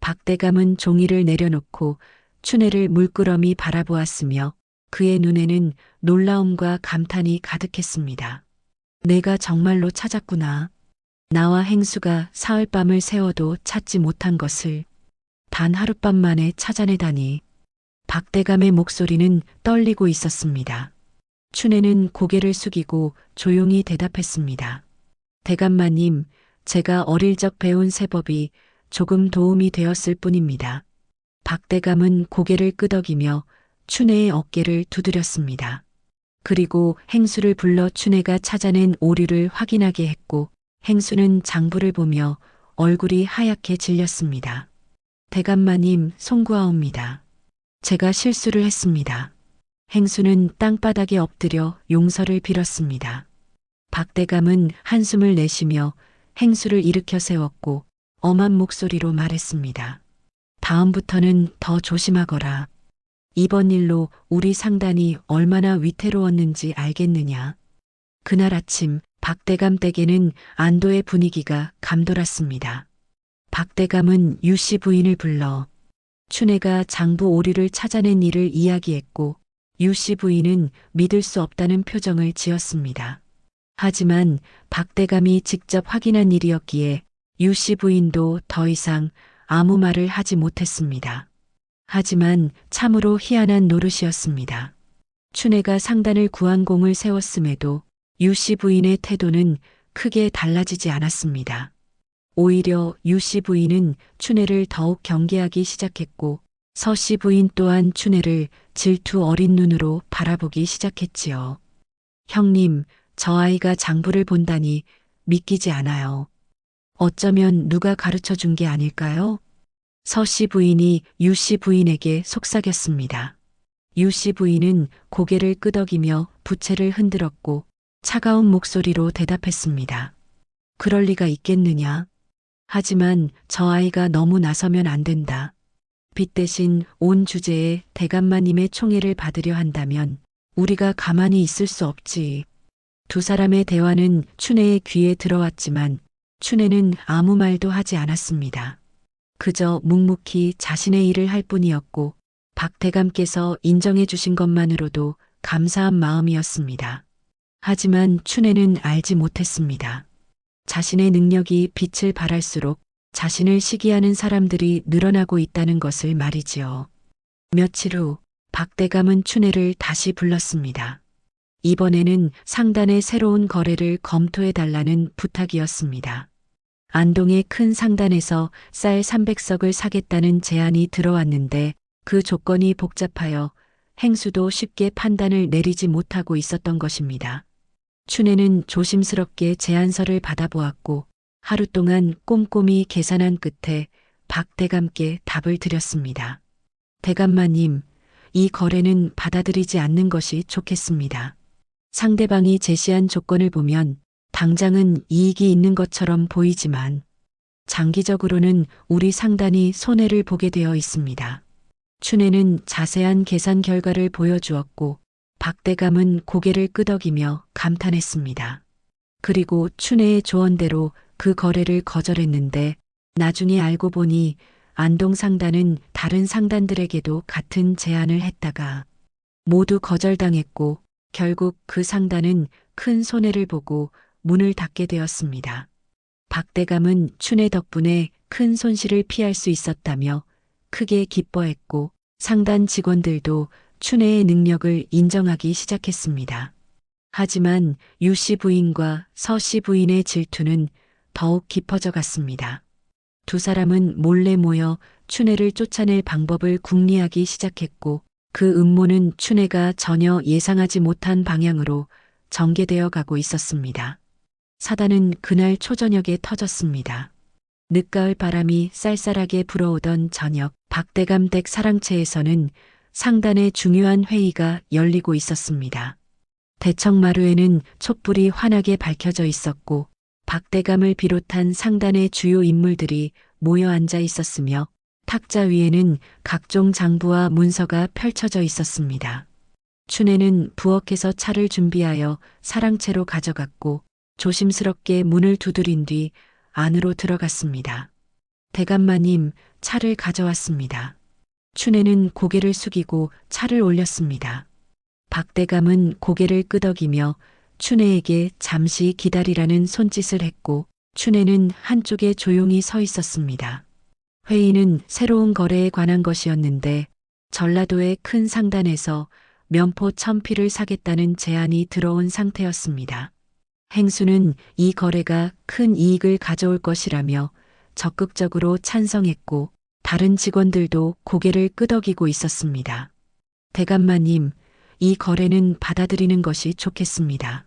Speaker 1: 박대감은 종이를 내려놓고 춘애를 물끄러미 바라보았으며 그의 눈에는 놀라움과 감탄이 가득했습니다. 내가 정말로 찾았구나. 나와 행수가 사흘밤을 새워도 찾지 못한 것을 단 하룻밤 만에 찾아내다니. 박대감의 목소리는 떨리고 있었습니다. 춘애는 고개를 숙이고 조용히 대답했습니다. 대감마님, 제가 어릴 적 배운 세법이 조금 도움이 되었을 뿐입니다. 박대감은 고개를 끄덕이며 춘애의 어깨를 두드렸습니다. 그리고 행수를 불러 춘애가 찾아낸 오류를 확인하게 했고 행수는 장부를 보며 얼굴이 하얗게 질렸습니다. 대감마님, 송구하옵니다. 제가 실수를 했습니다. 행수는 땅바닥에 엎드려 용서를 빌었습니다. 박대감은 한숨을 내쉬며 행수를 일으켜 세웠고 엄한 목소리로 말했습니다. 다음부터는 더 조심하거라. 이번 일로 우리 상단이 얼마나 위태로웠는지 알겠느냐. 그날 아침 박대감 댁에는 안도의 분위기가 감돌았습니다. 박대감은 유씨 부인을 불러 춘애가 장부 오류를 찾아낸 일을 이야기했고 유씨 부인은 믿을 수 없다는 표정을 지었습니다. 하지만 박대감이 직접 확인한 일이었기에 유씨 부인도 더 이상 아무 말을 하지 못했습니다. 하지만 참으로 희한한 노릇이었습니다. 춘애가 상단을 구한 공을 세웠음에도 유씨 부인의 태도는 크게 달라지지 않았습니다. 오히려 유씨 부인은 춘애를 더욱 경계하기 시작했고 서씨 부인 또한 춘애를 질투 어린 눈으로 바라보기 시작했지요. 형님, 저 아이가 장부를 본다니 믿기지 않아요. 어쩌면 누가 가르쳐 준 게 아닐까요? 서 씨 부인이 유 씨 부인에게 속삭였습니다. 유 씨 부인은 고개를 끄덕이며 부채를 흔들었고 차가운 목소리로 대답했습니다. 그럴 리가 있겠느냐? 하지만 저 아이가 너무 나서면 안 된다. 빚 대신 온 주제에 대감마님의 총애를 받으려 한다면 우리가 가만히 있을 수 없지. 두 사람의 대화는 춘애의 귀에 들어왔지만 춘애는 아무 말도 하지 않았습니다. 그저 묵묵히 자신의 일을 할 뿐이었고 박 대감께서 인정해 주신 것만으로도 감사한 마음이었습니다. 하지만 춘애는 알지 못했습니다. 자신의 능력이 빛을 발할수록 자신을 시기하는 사람들이 늘어나고 있다는 것을 말이지요. 며칠 후 박 대감은 춘애를 다시 불렀습니다. 이번에는 상단의 새로운 거래를 검토해 달라는 부탁이었습니다. 안동의 큰 상단에서 쌀 300석을 사겠다는 제안이 들어왔는데 그 조건이 복잡하여 행수도 쉽게 판단을 내리지 못하고 있었던 것입니다. 춘애는 조심스럽게 제안서를 받아보았고 하루 동안 꼼꼼히 계산한 끝에 박 대감께 답을 드렸습니다. 대감마님, 이 거래는 받아들이지 않는 것이 좋겠습니다. 상대방이 제시한 조건을 보면 당장은 이익이 있는 것처럼 보이지만 장기적으로는 우리 상단이 손해를 보게 되어 있습니다. 춘애는 자세한 계산 결과를 보여주었고 박 대감은 고개를 끄덕이며 감탄했습니다. 그리고 춘애의 조언대로 그 거래를 거절했는데 나중에 알고 보니 안동 상단은 다른 상단들에게도 같은 제안을 했다가 모두 거절당했고 결국 그 상단은 큰 손해를 보고 문을 닫게 되었습니다. 박 대감은 춘애 덕분에 큰 손실을 피할 수 있었다며 크게 기뻐했고 상단 직원들도 춘애의 능력을 인정하기 시작했습니다. 하지만 유 씨 부인과 서 씨 부인의 질투는 더욱 깊어져 갔습니다. 두 사람은 몰래 모여 춘애를 쫓아낼 방법을 궁리하기 시작했고 그 음모는 춘애가 전혀 예상하지 못한 방향으로 전개되어 가고 있었습니다. 사단은 그날 초저녁에 터졌습니다. 늦가을 바람이 쌀쌀하게 불어오던 저녁 박대감 댁 사랑채에서는 상단의 중요한 회의가 열리고 있었습니다. 대청마루에는 촛불이 환하게 밝혀져 있었고 박대감을 비롯한 상단의 주요 인물들이 모여 앉아 있었으며 탁자 위에는 각종 장부와 문서가 펼쳐져 있었습니다. 춘애는 부엌에서 차를 준비하여 사랑채로 가져갔고 조심스럽게 문을 두드린 뒤 안으로 들어갔습니다. 대감마님, 차를 가져왔습니다. 춘애는 고개를 숙이고 차를 올렸습니다. 박대감은 고개를 끄덕이며 춘애에게 잠시 기다리라는 손짓을 했고 춘애는 한쪽에 조용히 서 있었습니다. 회의는 새로운 거래에 관한 것이었는데 전라도의 큰 상단에서 면포 1000피를 사겠다는 제안이 들어온 상태였습니다. 행수는 이 거래가 큰 이익을 가져올 것이라며 적극적으로 찬성했고 다른 직원들도 고개를 끄덕이고 있었습니다. 대감마님, 이 거래는 받아들이는 것이 좋겠습니다.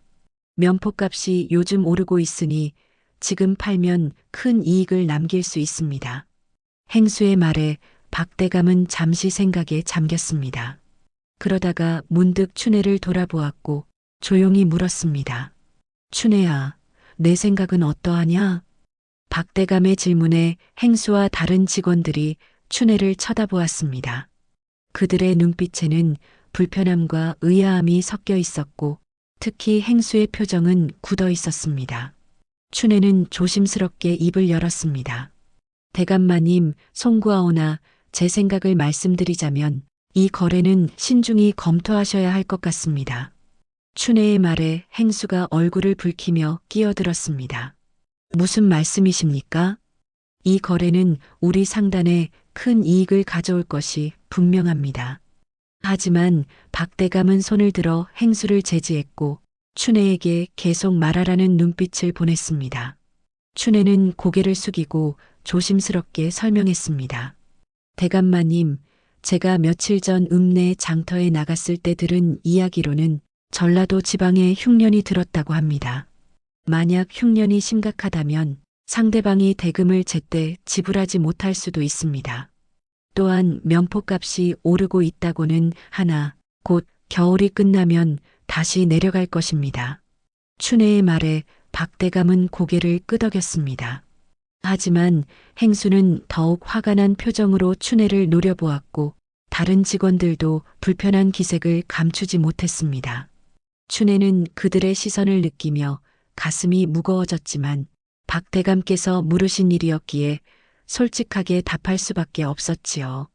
Speaker 1: 면포값이 요즘 오르고 있으니 지금 팔면 큰 이익을 남길 수 있습니다. 행수의 말에 박 대감은 잠시 생각에 잠겼습니다. 그러다가 문득 춘애를 돌아보았고 조용히 물었습니다. 춘애야, 내 생각은 어떠하냐? 박 대감의 질문에 행수와 다른 직원들이 춘애를 쳐다보았습니다. 그들의 눈빛에는 불편함과 의아함이 섞여 있었고 특히 행수의 표정은 굳어 있었습니다. 춘애는 조심스럽게 입을 열었습니다. 대감마님, 송구하오나 제 생각을 말씀드리자면 이 거래는 신중히 검토하셔야 할 것 같습니다. 춘애의 말에 행수가 얼굴을 붉히며 끼어들었습니다. 무슨 말씀이십니까? 이 거래는 우리 상단에 큰 이익을 가져올 것이 분명합니다. 하지만 박 대감은 손을 들어 행수를 제지했고 춘애에게 계속 말하라는 눈빛을 보냈습니다. 춘애는 고개를 숙이고 조심스럽게 설명했습니다. 대감마님, 제가 며칠 전 읍내 장터에 나갔을 때 들은 이야기로는 전라도 지방에 흉년이 들었다고 합니다. 만약 흉년이 심각하다면 상대방이 대금을 제때 지불하지 못할 수도 있습니다. 또한 면포값이 오르고 있다고는 하나 곧 겨울이 끝나면 다시 내려갈 것입니다. 춘혜의 말에 박대감은 고개를 끄덕였습니다. 하지만 행수는 더욱 화가 난 표정으로 춘혜를 노려보았고 다른 직원들도 불편한 기색을 감추지 못했습니다. 춘혜는 그들의 시선을 느끼며 가슴이 무거워졌지만 박대감께서 물으신 일이었기에 솔직하게 답할 수밖에 없었지요.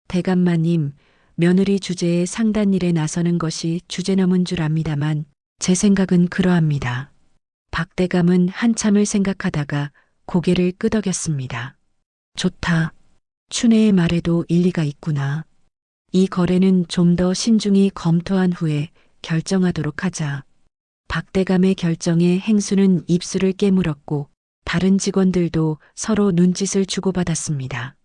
Speaker 1: 대감마님, 며느리 주제에 상단일에 나서는 것이 주제넘은 줄 압니다만 제 생각은 그러합니다. 박대감은 한참을 생각하다가 고개를 끄덕였습니다. 좋다. 춘혜의 말에도 일리가 있구나. 이 거래는 좀 더 신중히 검토한 후에 결정하도록 하자. 박대감의 결정에 행수는 입술을 깨물었고 다른 직원들도 서로 눈짓을 주고받았습니다.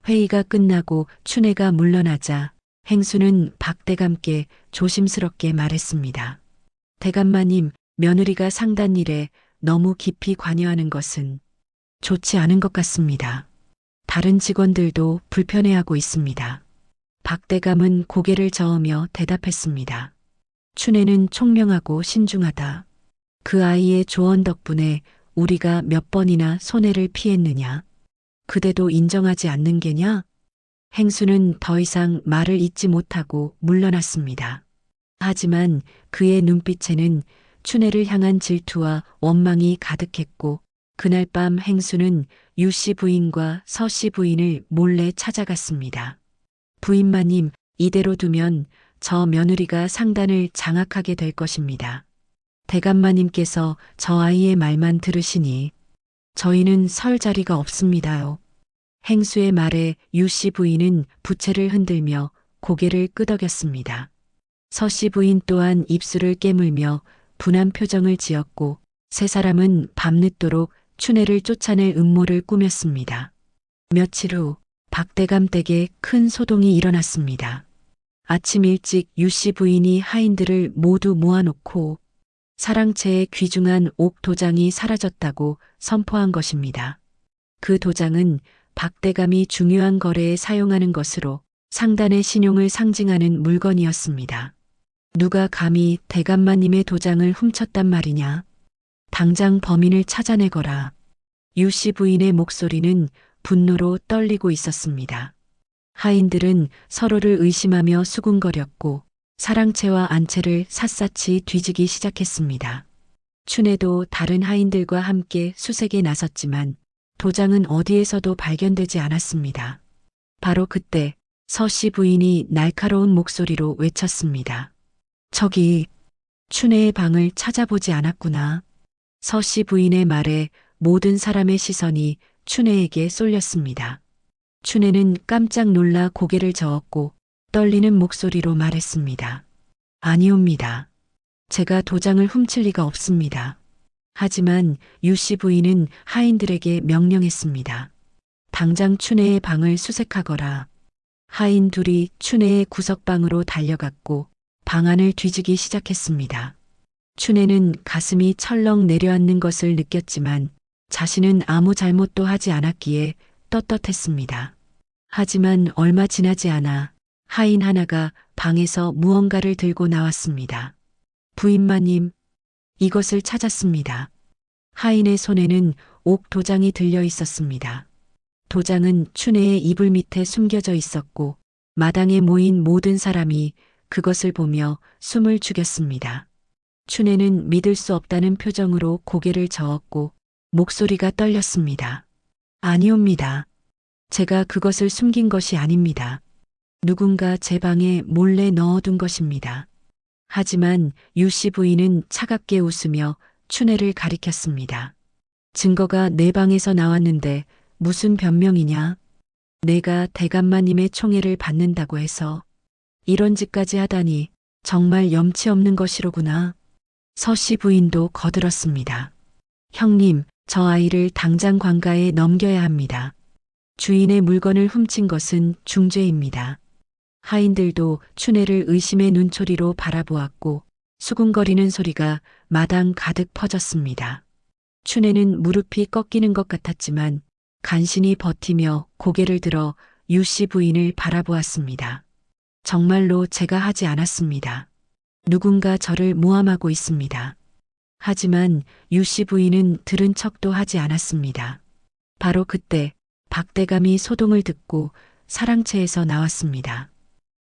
Speaker 1: 회의가 끝나고 춘혜가 물러나자 행수는 박대감께 조심스럽게 말했습니다. 대감마님, 며느리가 상단일에 너무 깊이 관여하는 것은 좋지 않은 것 같습니다. 다른 직원들도 불편해하고 있습니다. 박대감은 고개를 저으며 대답했습니다. 춘혜는 총명하고 신중하다. 그 아이의 조언 덕분에 우리가 몇 번이나 손해를 피했느냐? 그대도 인정하지 않는 게냐? 행수는 더 이상 말을 잇지 못하고 물러났습니다. 하지만 그의 눈빛에는 춘혜를 향한 질투와 원망이 가득했고 그날 밤 행수는 유씨 부인과 서씨 부인을 몰래 찾아갔습니다. 부인마님, 이대로 두면 저 며느리가 상단을 장악하게 될 것입니다. 대감마님께서 저 아이의 말만 들으시니 저희는 설 자리가 없습니다요. 행수의 말에 유씨 부인은 부채를 흔들며 고개를 끄덕였습니다. 서씨 부인 또한 입술을 깨물며 분한 표정을 지었고 세 사람은 밤늦도록 춘혜를 쫓아낼 음모를 꾸몄습니다. 며칠 후 박대감 댁에 큰 소동이 일어났습니다. 아침 일찍 유씨 부인이 하인들을 모두 모아놓고 사랑채의 귀중한 옥 도장이 사라졌다고 선포한 것입니다. 그 도장은 박대감이 중요한 거래에 사용하는 것으로 상단의 신용을 상징하는 물건이었습니다. 누가 감히 대감마님의 도장을 훔쳤단 말이냐? 당장 범인을 찾아내거라. 유씨 부인의 목소리는 분노로 떨리고 있었습니다. 하인들은 서로를 의심하며 수군거렸고 사랑채와 안채를 샅샅이 뒤지기 시작했습니다. 춘혜도 다른 하인들과 함께 수색에 나섰지만 도장은 어디에서도 발견되지 않았습니다. 바로 그때 서씨 부인이 날카로운 목소리로 외쳤습니다. 저기 춘혜의 방을 찾아보지 않았구나. 서씨 부인의 말에 모든 사람의 시선이 춘혜에게 쏠렸습니다. 춘혜는 깜짝 놀라 고개를 저었고 떨리는 목소리로 말했습니다. 아니옵니다. 제가 도장을 훔칠 리가 없습니다. 하지만 유씨 부인은 하인들에게 명령했습니다. 당장 춘혜의 방을 수색하거라. 하인 둘이 춘혜의 구석방으로 달려갔고 방 안을 뒤지기 시작했습니다. 춘혜는 가슴이 철렁 내려앉는 것을 느꼈지만 자신은 아무 잘못도 하지 않았기에 떳떳했습니다. 하지만 얼마 지나지 않아 하인 하나가 방에서 무언가를 들고 나왔습니다. 부인마님, 이것을 찾았습니다. 하인의 손에는 옥 도장이 들려 있었습니다. 도장은 춘혜의 이불 밑에 숨겨져 있었고 마당에 모인 모든 사람이 그것을 보며 숨을 죽였습니다. 춘혜는 믿을 수 없다는 표정으로 고개를 저었고 목소리가 떨렸습니다. 아니옵니다. 제가 그것을 숨긴 것이 아닙니다. 누군가 제 방에 몰래 넣어둔 것입니다. 하지만 유씨 부인은 차갑게 웃으며 춘혜를 가리켰습니다. 증거가 내 방에서 나왔는데 무슨 변명이냐? 내가 대감마님의 총애를 받는다고 해서 이런 짓까지 하다니 정말 염치 없는 것이로구나. 서씨 부인도 거들었습니다. 형님, 저 아이를 당장 관가에 넘겨야 합니다. 주인의 물건을 훔친 것은 중죄입니다. 하인들도 춘혜를 의심의 눈초리로 바라보았고 수군거리는 소리가 마당 가득 퍼졌습니다. 춘혜는 무릎이 꺾이는 것 같았지만 간신히 버티며 고개를 들어 유 씨 부인을 바라보았습니다. 정말로 제가 하지 않았습니다. 누군가 저를 모함하고 있습니다. 하지만 유 씨 부인은 들은 척도 하지 않았습니다. 바로 그때 박대감이 소동을 듣고 사랑채에서 나왔습니다.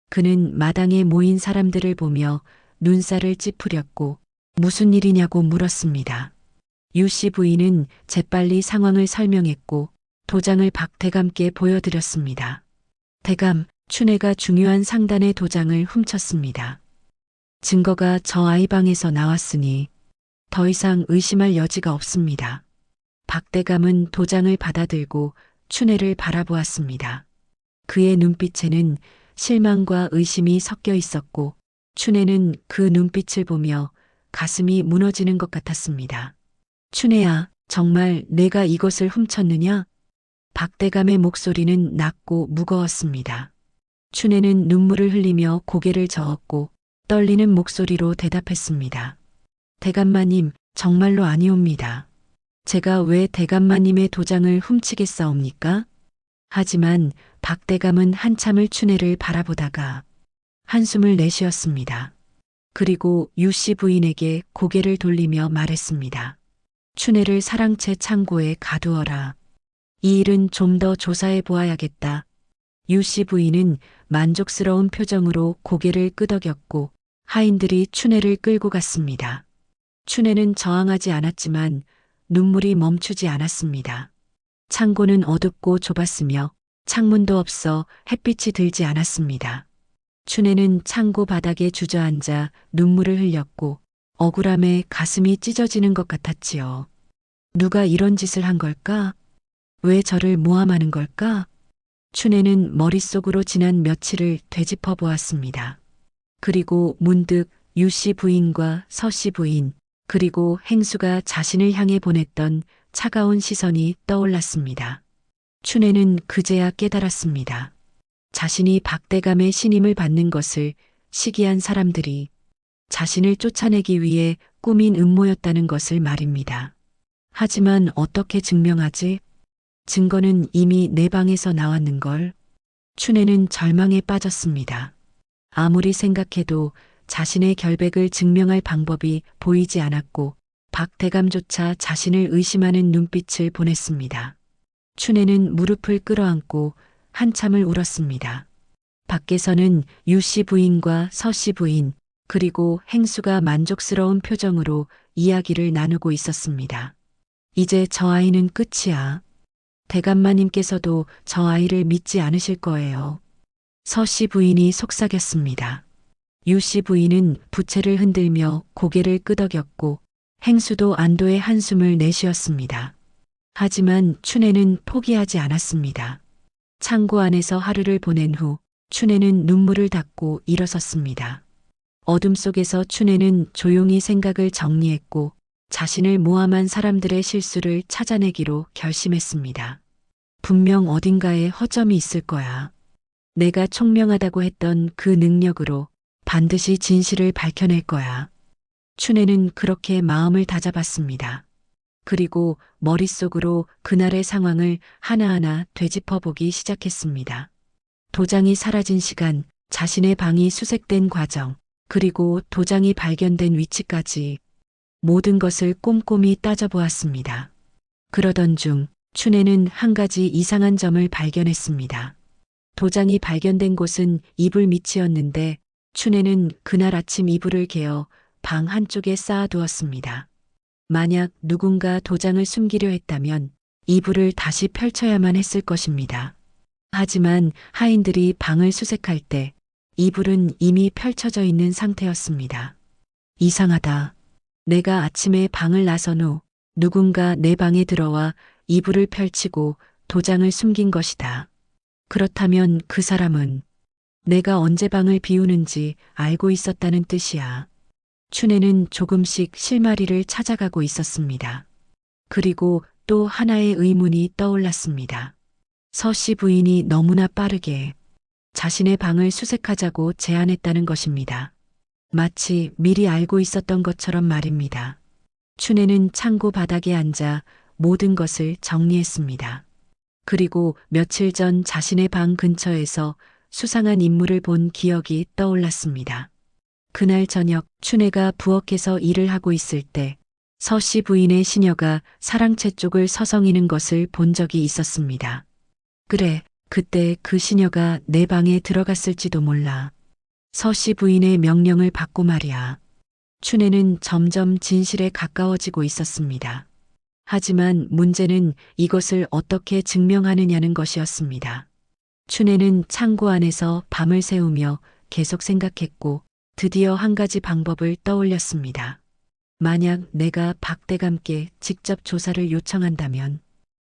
Speaker 1: 그는 마당에 모인 사람들을 보며 눈살을 찌푸렸고 무슨 일이냐고 물었습니다. 유 씨 부인은 재빨리 상황을 설명했고 도장을 박대감께 보여드렸습니다. 대감, 춘애가 중요한 상단의 도장을 훔쳤습니다. 증거가 저 아이 방에서 나왔으니 더 이상 의심할 여지가 없습니다. 박대감은 도장을 받아들고 춘애를 바라보았습니다. 그의 눈빛에는 실망과 의심이 섞여 있었고 춘애는 그 눈빛을 보며 가슴이 무너지는 것 같았습니다. 춘애야, 정말 내가 이것을 훔쳤느냐? 박대감의 목소리는 낮고 무거웠습니다. 춘애는 눈물을 흘리며 고개를 저었고 떨리는 목소리로 대답했습니다. 대감마님, 정말로 아니옵니다. 제가 왜 대감마님의 도장을 훔치겠사옵니까? 하지만 박대감은 한참을 춘애를 바라보다가 한숨을 내쉬었습니다. 그리고 유 씨 부인에게 고개를 돌리며 말했습니다. 춘애를 사랑채 창고에 가두어라. 이 일은 좀 더 조사해 보아야겠다. 유 씨 부인은 만족스러운 표정으로 고개를 끄덕였고 하인들이 춘애를 끌고 갔습니다. 춘애는 저항하지 않았지만 눈물이 멈추지 않았습니다. 창고는 어둡고 좁았으며 창문도 없어 햇빛이 들지 않았습니다. 춘애는 창고 바닥에 주저앉아 눈물을 흘렸고 억울함에 가슴이 찢어지는 것 같았지요. 누가 이런 짓을 한 걸까? 왜 저를 모함하는 걸까? 춘애는 머릿속으로 지난 며칠을 되짚어 보았습니다. 그리고 문득 유 씨 부인과 서 씨 부인, 그리고 행수가 자신을 향해 보냈던 차가운 시선이 떠올랐습니다. 춘애는 그제야 깨달았습니다. 자신이 박대감의 신임을 받는 것을 시기한 사람들이 자신을 쫓아내기 위해 꾸민 음모였다는 것을 말입니다. 하지만 어떻게 증명하지? 증거는 이미 내 방에서 나왔는걸. 춘애는 절망에 빠졌습니다. 아무리 생각해도 자신의 결백을 증명할 방법이 보이지 않았고 박대감조차 자신을 의심하는 눈빛을 보냈습니다. 춘애는 무릎을 끌어안고 한참을 울었습니다. 밖에서는 유 씨 부인과 서 씨 부인, 그리고 행수가 만족스러운 표정으로 이야기를 나누고 있었습니다. 이제 저 아이는 끝이야. 대감마님께서도 저 아이를 믿지 않으실 거예요. 서 씨 부인이 속삭였습니다. 유 씨 부인은 부채를 흔들며 고개를 끄덕였고 행수도 안도의 한숨을 내쉬었습니다. 하지만 춘애는 포기하지 않았습니다. 창고 안에서 하루를 보낸 후 춘애는 눈물을 닦고 일어섰습니다. 어둠 속에서 춘애는 조용히 생각을 정리했고 자신을 모함한 사람들의 실수를 찾아내기로 결심했습니다. 분명 어딘가에 허점이 있을 거야. 내가 총명하다고 했던 그 능력으로 반드시 진실을 밝혀낼 거야. 춘애는 그렇게 마음을 다잡았습니다. 그리고 머릿속으로 그날의 상황을 하나하나 되짚어보기 시작했습니다. 도장이 사라진 시간, 자신의 방이 수색된 과정, 그리고 도장이 발견된 위치까지 모든 것을 꼼꼼히 따져보았습니다. 그러던 중 춘애는 한 가지 이상한 점을 발견했습니다. 도장이 발견된 곳은 이불 밑이었는데 춘애는 그날 아침 이불을 개어 방 한쪽에 쌓아두었습니다. 만약 누군가 도장을 숨기려 했다면 이불을 다시 펼쳐야만 했을 것입니다. 하지만 하인들이 방을 수색할 때 이불은 이미 펼쳐져 있는 상태였습니다. 이상하다. 내가 아침에 방을 나선 후 누군가 내 방에 들어와 이불을 펼치고 도장을 숨긴 것이다. 그렇다면 그 사람은 내가 언제 방을 비우는지 알고 있었다는 뜻이야. 춘애는 조금씩 실마리를 찾아가고 있었습니다. 그리고 또 하나의 의문이 떠올랐습니다. 서 씨 부인이 너무나 빠르게 자신의 방을 수색하자고 제안했다는 것입니다. 마치 미리 알고 있었던 것처럼 말입니다. 춘애는 창고 바닥에 앉아 모든 것을 정리했습니다. 그리고 며칠 전 자신의 방 근처에서 수상한 인물을 본 기억이 떠올랐습니다. 그날 저녁 춘혜가 부엌에서 일을 하고 있을 때 서씨 부인의 시녀가 사랑채 쪽을 서성이는 것을 본 적이 있었습니다. 그래, 그때 그 시녀가 내 방에 들어갔을지도 몰라. 서씨 부인의 명령을 받고 말이야. 춘혜는 점점 진실에 가까워지고 있었습니다. 하지만 문제는 이것을 어떻게 증명하느냐는 것이었습니다. 춘혜는 창고 안에서 밤을 새우며 계속 생각했고 드디어 한 가지 방법을 떠올렸습니다. 만약 내가 박대감께 직접 조사를 요청한다면,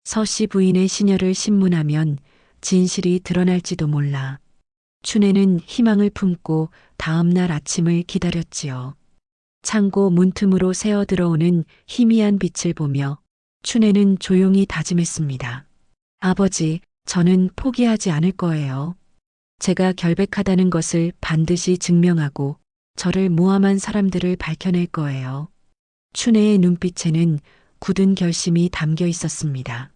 Speaker 1: 서씨 부인의 시녀를 신문하면 진실이 드러날지도 몰라. 춘혜는 희망을 품고 다음 날 아침을 기다렸지요. 창고 문틈으로 새어 들어오는 희미한 빛을 보며 춘혜는 조용히 다짐했습니다. 아버지, 저는 포기하지 않을 거예요. 제가 결백하다는 것을 반드시 증명하고 저를 모함한 사람들을 밝혀낼 거예요. 춘혜의 눈빛에는 굳은 결심이 담겨 있었습니다.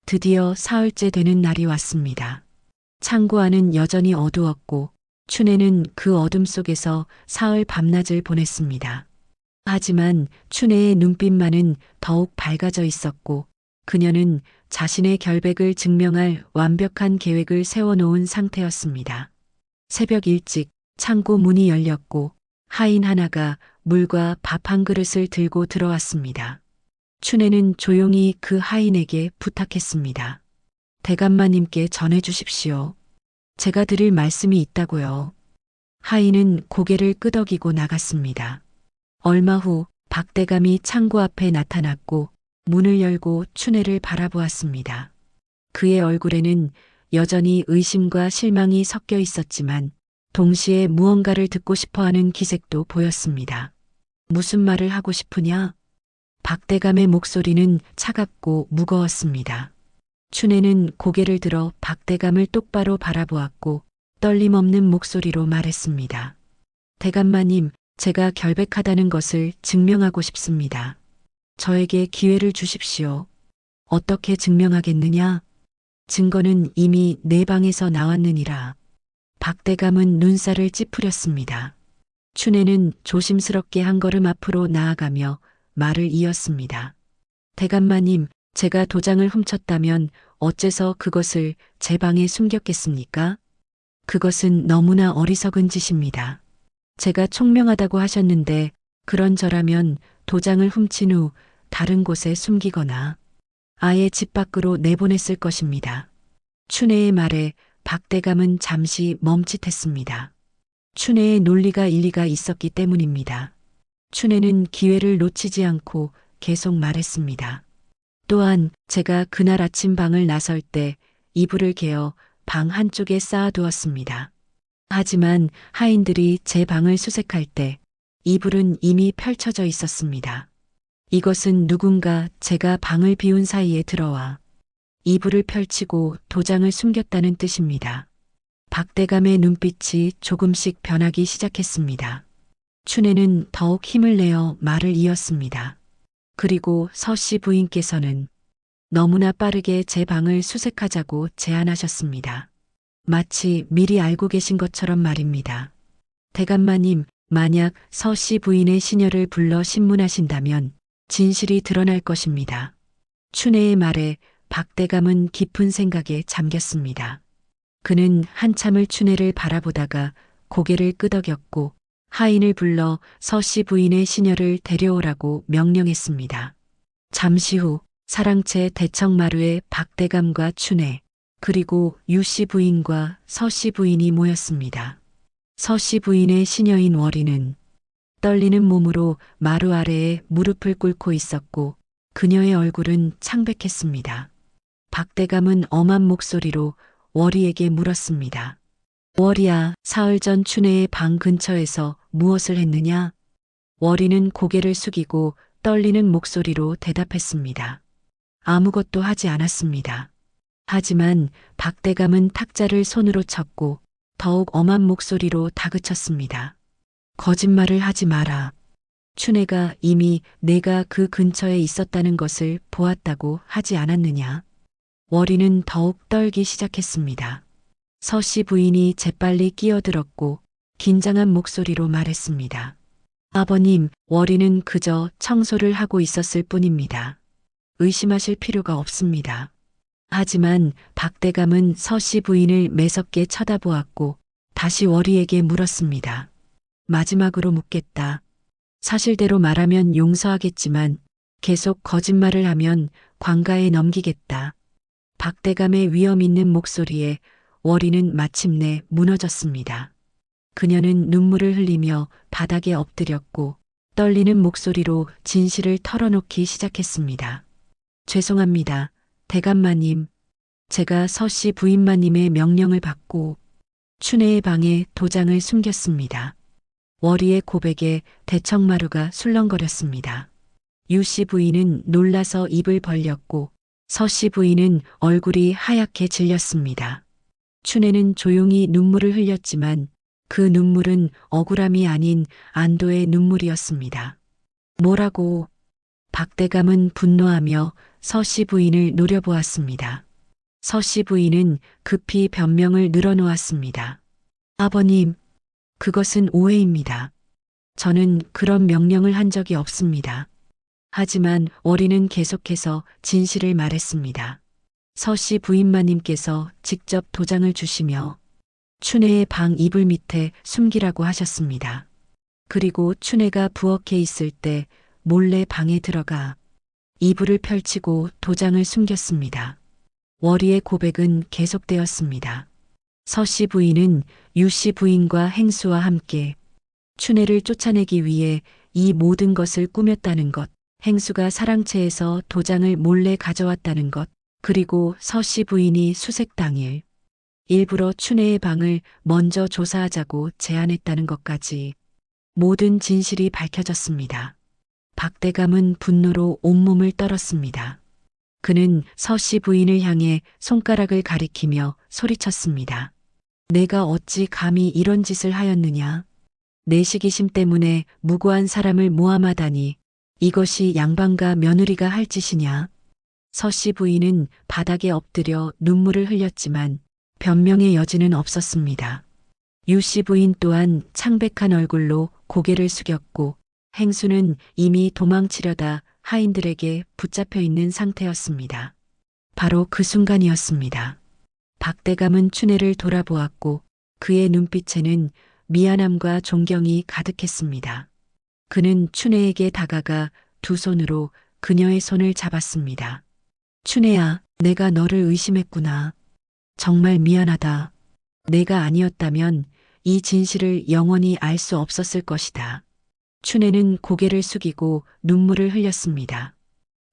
Speaker 1: 드디어 사흘째 되는 날이 왔습니다. 창고 안은 여전히 어두웠고 춘혜는 그 어둠 속에서 사흘 밤낮을 보냈습니다. 하지만 춘혜의 눈빛만은 더욱 밝아져 있었고 그녀는 자신의 결백을 증명할 완벽한 계획을 세워놓은 상태였습니다. 새벽 일찍 창고 문이 열렸고 하인 하나가 물과 밥 한 그릇을 들고 들어왔습니다. 춘혜는 조용히 그 하인에게 부탁했습니다. 대감마님께 전해주십시오. 제가 드릴 말씀이 있다고요. 하인은 고개를 끄덕이고 나갔습니다. 얼마 후 박대감이 창고 앞에 나타났고 문을 열고 춘혜를 바라보았습니다. 그의 얼굴에는 여전히 의심과 실망이 섞여 있었지만 동시에 무언가를 듣고 싶어하는 기색도 보였습니다. 무슨 말을 하고 싶으냐? 박대감의 목소리는 차갑고 무거웠습니다. 춘혜는 고개를 들어 박대감을 똑바로 바라보았고 떨림 없는 목소리로 말했습니다. 대감마님, 제가 결백하다는 것을 증명하고 싶습니다. 저에게 기회를 주십시오. 어떻게 증명하겠느냐? 증거는 이미 내 방에서 나왔느니라. 박대감은 눈살을 찌푸렸습니다. 춘혜는 조심스럽게 한 걸음 앞으로 나아가며 말을 이었습니다. 대감마님, 제가 도장을 훔쳤다면 어째서 그것을 제 방에 숨겼겠습니까? 그것은 너무나 어리석은 짓입니다. 제가 총명하다고 하셨는데 그런저라면 도장을 훔친 후 다른 곳에 숨기거나 아예 집 밖으로 내보냈을 것입니다. 춘혜의 말에 박대감은 잠시 멈칫했습니다. 춘혜의 논리가 일리가 있었기 때문입니다. 춘혜는 기회를 놓치지 않고 계속 말했습니다. 또한 제가 그날 아침 방을 나설 때 이불을 개어 방 한쪽에 쌓아두었습니다. 하지만 하인들이 제 방을 수색할 때 이불은 이미 펼쳐져 있었습니다. 이것은 누군가 제가 방을 비운 사이에 들어와 이불을 펼치고 도장을 숨겼다는 뜻입니다. 박대감의 눈빛이 조금씩 변하기 시작했습니다. 춘혜는 더욱 힘을 내어 말을 이었습니다. 그리고 서씨 부인께서는 너무나 빠르게 제 방을 수색하자고 제안하셨습니다. 마치 미리 알고 계신 것처럼 말입니다. 대감마님, 만약 서씨 부인의 시녀를 불러 신문하신다면 진실이 드러날 것입니다. 춘혜의 말에 박대감은 깊은 생각에 잠겼습니다. 그는 한참을 춘혜를 바라보다가 고개를 끄덕였고 하인을 불러 서씨 부인의 시녀를 데려오라고 명령했습니다. 잠시 후 사랑채 대청마루에 박대감과 춘혜 그리고 유씨 부인과 서씨 부인이 모였습니다. 서씨 부인의 시녀인 월이는 떨리는 몸으로 마루 아래에 무릎을 꿇고 있었고 그녀의 얼굴은 창백했습니다. 박대감은 엄한 목소리로 월이에게 물었습니다. 월이야, 사흘 전 춘혜의 방 근처에서 무엇을 했느냐? 월이는 고개를 숙이고 떨리는 목소리로 대답했습니다. 아무것도 하지 않았습니다. 하지만 박대감은 탁자를 손으로 쳤고 더욱 엄한 목소리로 다그쳤습니다. 거짓말을 하지 마라. 춘혜가 이미 내가 그 근처에 있었다는 것을 보았다고 하지 않았느냐? 월이는 더욱 떨기 시작했습니다. 서씨 부인이 재빨리 끼어들었고 긴장한 목소리로 말했습니다. 아버님, 월이는 그저 청소를 하고 있었을 뿐입니다. 의심하실 필요가 없습니다. 하지만 박대감은 서씨 부인을 매섭게 쳐다보았고 다시 월이에게 물었습니다. 마지막으로 묻겠다. 사실대로 말하면 용서하겠지만 계속 거짓말을 하면 관가에 넘기겠다. 박대감의 위험 있는 목소리에 월이는 마침내 무너졌습니다. 그녀는 눈물을 흘리며 바닥에 엎드렸고 떨리는 목소리로 진실을 털어놓기 시작했습니다. 죄송합니다. 대감마님. 제가 서씨 부인마님의 명령을 받고 춘혜의 방에 도장을 숨겼습니다. 월이의 고백에 대청마루가 술렁거렸습니다. 유씨 부인은 놀라서 입을 벌렸고 서씨 부인은 얼굴이 하얗게 질렸습니다. 춘혜는 조용히 눈물을 흘렸지만 그 눈물은 억울함이 아닌 안도의 눈물이었습니다. 뭐라고? 박대감은 분노하며 서씨 부인을 노려보았습니다. 서씨 부인은 급히 변명을 늘어놓았습니다. 아버님, 그것은 오해입니다. 저는 그런 명령을 한 적이 없습니다. 하지만 월이는 계속해서 진실을 말했습니다. 서씨 부인마님께서 직접 도장을 주시며 춘혜의 방 이불 밑에 숨기라고 하셨습니다. 그리고 춘혜가 부엌에 있을 때 몰래 방에 들어가 이불을 펼치고 도장을 숨겼습니다. 월이의 고백은 계속되었습니다. 서씨 부인은 유씨 부인과 행수와 함께 춘혜를 쫓아내기 위해 이 모든 것을 꾸몄다는 것, 행수가 사랑채에서 도장을 몰래 가져왔다는 것, 그리고 서씨 부인이 수색 당일 일부러 춘혜의 방을 먼저 조사하자고 제안했다는 것까지 모든 진실이 밝혀졌습니다. 박대감은 분노로 온몸을 떨었습니다. 그는 서씨 부인을 향해 손가락을 가리키며 소리쳤습니다. 내가 어찌 감히 이런 짓을 하였느냐? 내 시기심 때문에 무고한 사람을 모함하다니 이것이 양반과 며느리가 할 짓이냐? 서씨 부인은 바닥에 엎드려 눈물을 흘렸지만 변명의 여지는 없었습니다. 유씨 부인 또한 창백한 얼굴로 고개를 숙였고 행수는 이미 도망치려다 하인들에게 붙잡혀 있는 상태였습니다. 바로 그 순간이었습니다. 박대감은 춘혜를 돌아보았고 그의 눈빛에는 미안함과 존경이 가득했습니다. 그는 춘혜에게 다가가 두 손으로 그녀의 손을 잡았습니다. 춘혜야, 내가 너를 의심했구나. 정말 미안하다. 내가 아니었다면 이 진실을 영원히 알 수 없었을 것이다. 춘혜는 고개를 숙이고 눈물을 흘렸습니다.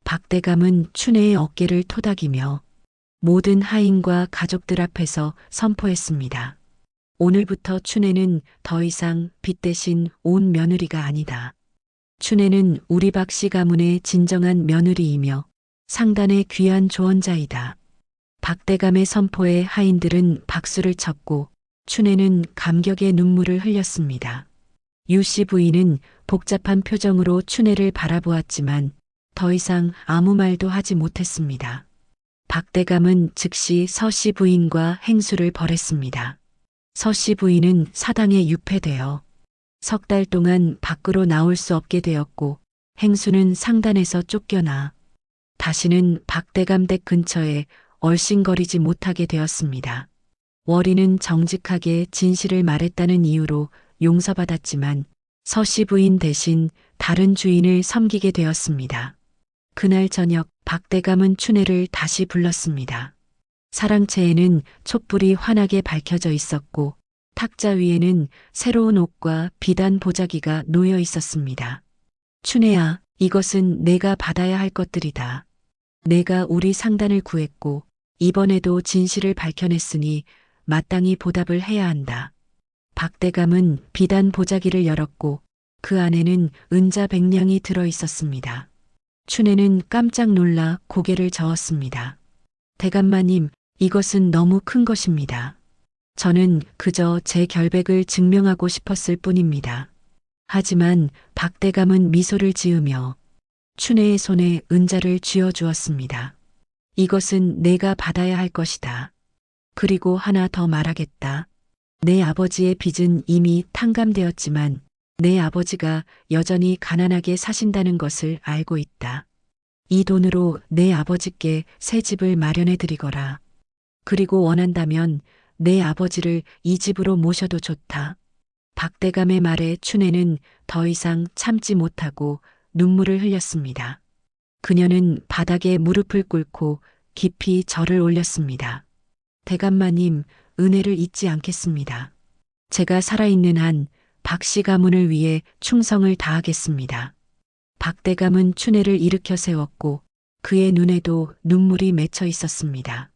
Speaker 1: 박대감은 춘혜의 어깨를 토닥이며 모든 하인과 가족들 앞에서 선포했습니다. 오늘부터 춘혜는 더 이상 빚 대신 온 며느리가 아니다. 춘혜는 우리 박씨 가문의 진정한 며느리이며 상단의 귀한 조언자이다. 박대감의 선포에 하인들은 박수를 쳤고 춘혜는 감격의 눈물을 흘렸습니다. 유씨 부인은 복잡한 표정으로 춘혜를 바라보았지만 더 이상 아무 말도 하지 못했습니다. 박대감은 즉시 서씨 부인과 행수를 벌했습니다. 서씨 부인은 사당에 유폐되어 석 달 동안 밖으로 나올 수 없게 되었고 행수는 상단에서 쫓겨나 다시는 박대감 댁 근처에 얼씬거리지 못하게 되었습니다. 월이는 정직하게 진실을 말했다는 이유로 용서받았지만 서씨 부인 대신 다른 주인을 섬기게 되었습니다. 그날 저녁 박대감은 춘혜를 다시 불렀습니다. 사랑채에는 촛불이 환하게 밝혀져 있었고 탁자 위에는 새로운 옷과 비단 보자기가 놓여 있었습니다. 춘혜야, 이것은 내가 받아야 할 것들이다. 내가 우리 상단을 구했고 이번에도 진실을 밝혀냈으니 마땅히 보답을 해야 한다. 박대감은 비단 보자기를 열었고 그 안에는 은자 100냥이 들어 있었습니다. 춘혜는 깜짝 놀라 고개를 저었습니다. 대감마님, 이것은 너무 큰 것입니다. 저는 그저 제 결백을 증명하고 싶었을 뿐입니다. 하지만 박대감은 미소를 지으며 춘혜의 손에 은자를 쥐어주었습니다. 이것은 내가 받아야 할 것이다. 그리고 하나 더 말하겠다. 내 아버지의 빚은 이미 탕감되었지만 내 아버지가 여전히 가난하게 사신다는 것을 알고 있다. 이 돈으로 내 아버지께 새 집을 마련해 드리거라. 그리고 원한다면 내 아버지를 이 집으로 모셔도 좋다. 박대감의 말에 춘애는 더 이상 참지 못하고 눈물을 흘렸습니다. 그녀는 바닥에 무릎을 꿇고 깊이 절을 올렸습니다. 대감마님, 은혜를 잊지 않겠습니다. 제가 살아있는 한 박씨 가문을 위해 충성을 다하겠습니다. 박대감은 춘애를 일으켜 세웠고 그의 눈에도 눈물이 맺혀 있었습니다.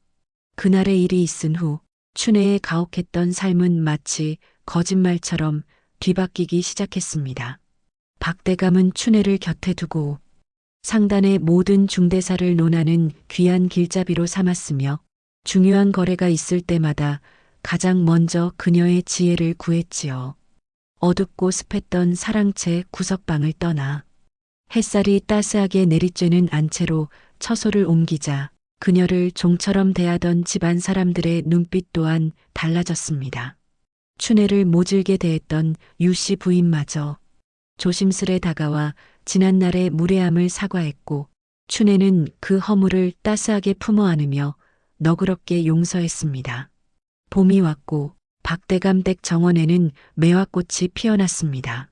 Speaker 1: 그날의 일이 있은 후 춘애의 가혹했던 삶은 마치 거짓말처럼 뒤바뀌기 시작했습니다. 박대감은 춘애를 곁에 두고 상단의 모든 중대사를 논하는 귀한 길잡이로 삼았으며 중요한 거래가 있을 때마다 가장 먼저 그녀의 지혜를 구했지요. 어둡고 습했던 사랑채 구석방을 떠나 햇살이 따스하게 내리쬐는 안채로 처소를 옮기자 그녀를 종처럼 대하던 집안 사람들의 눈빛 또한 달라졌습니다. 춘애를 모질게 대했던 유씨 부인마저 조심스레 다가와 지난날의 무례함을 사과했고 춘애는 그 허물을 따스하게 품어 안으며 너그럽게 용서했습니다. 봄이 왔고 박대감 댁 정원에는 매화꽃이 피어났습니다.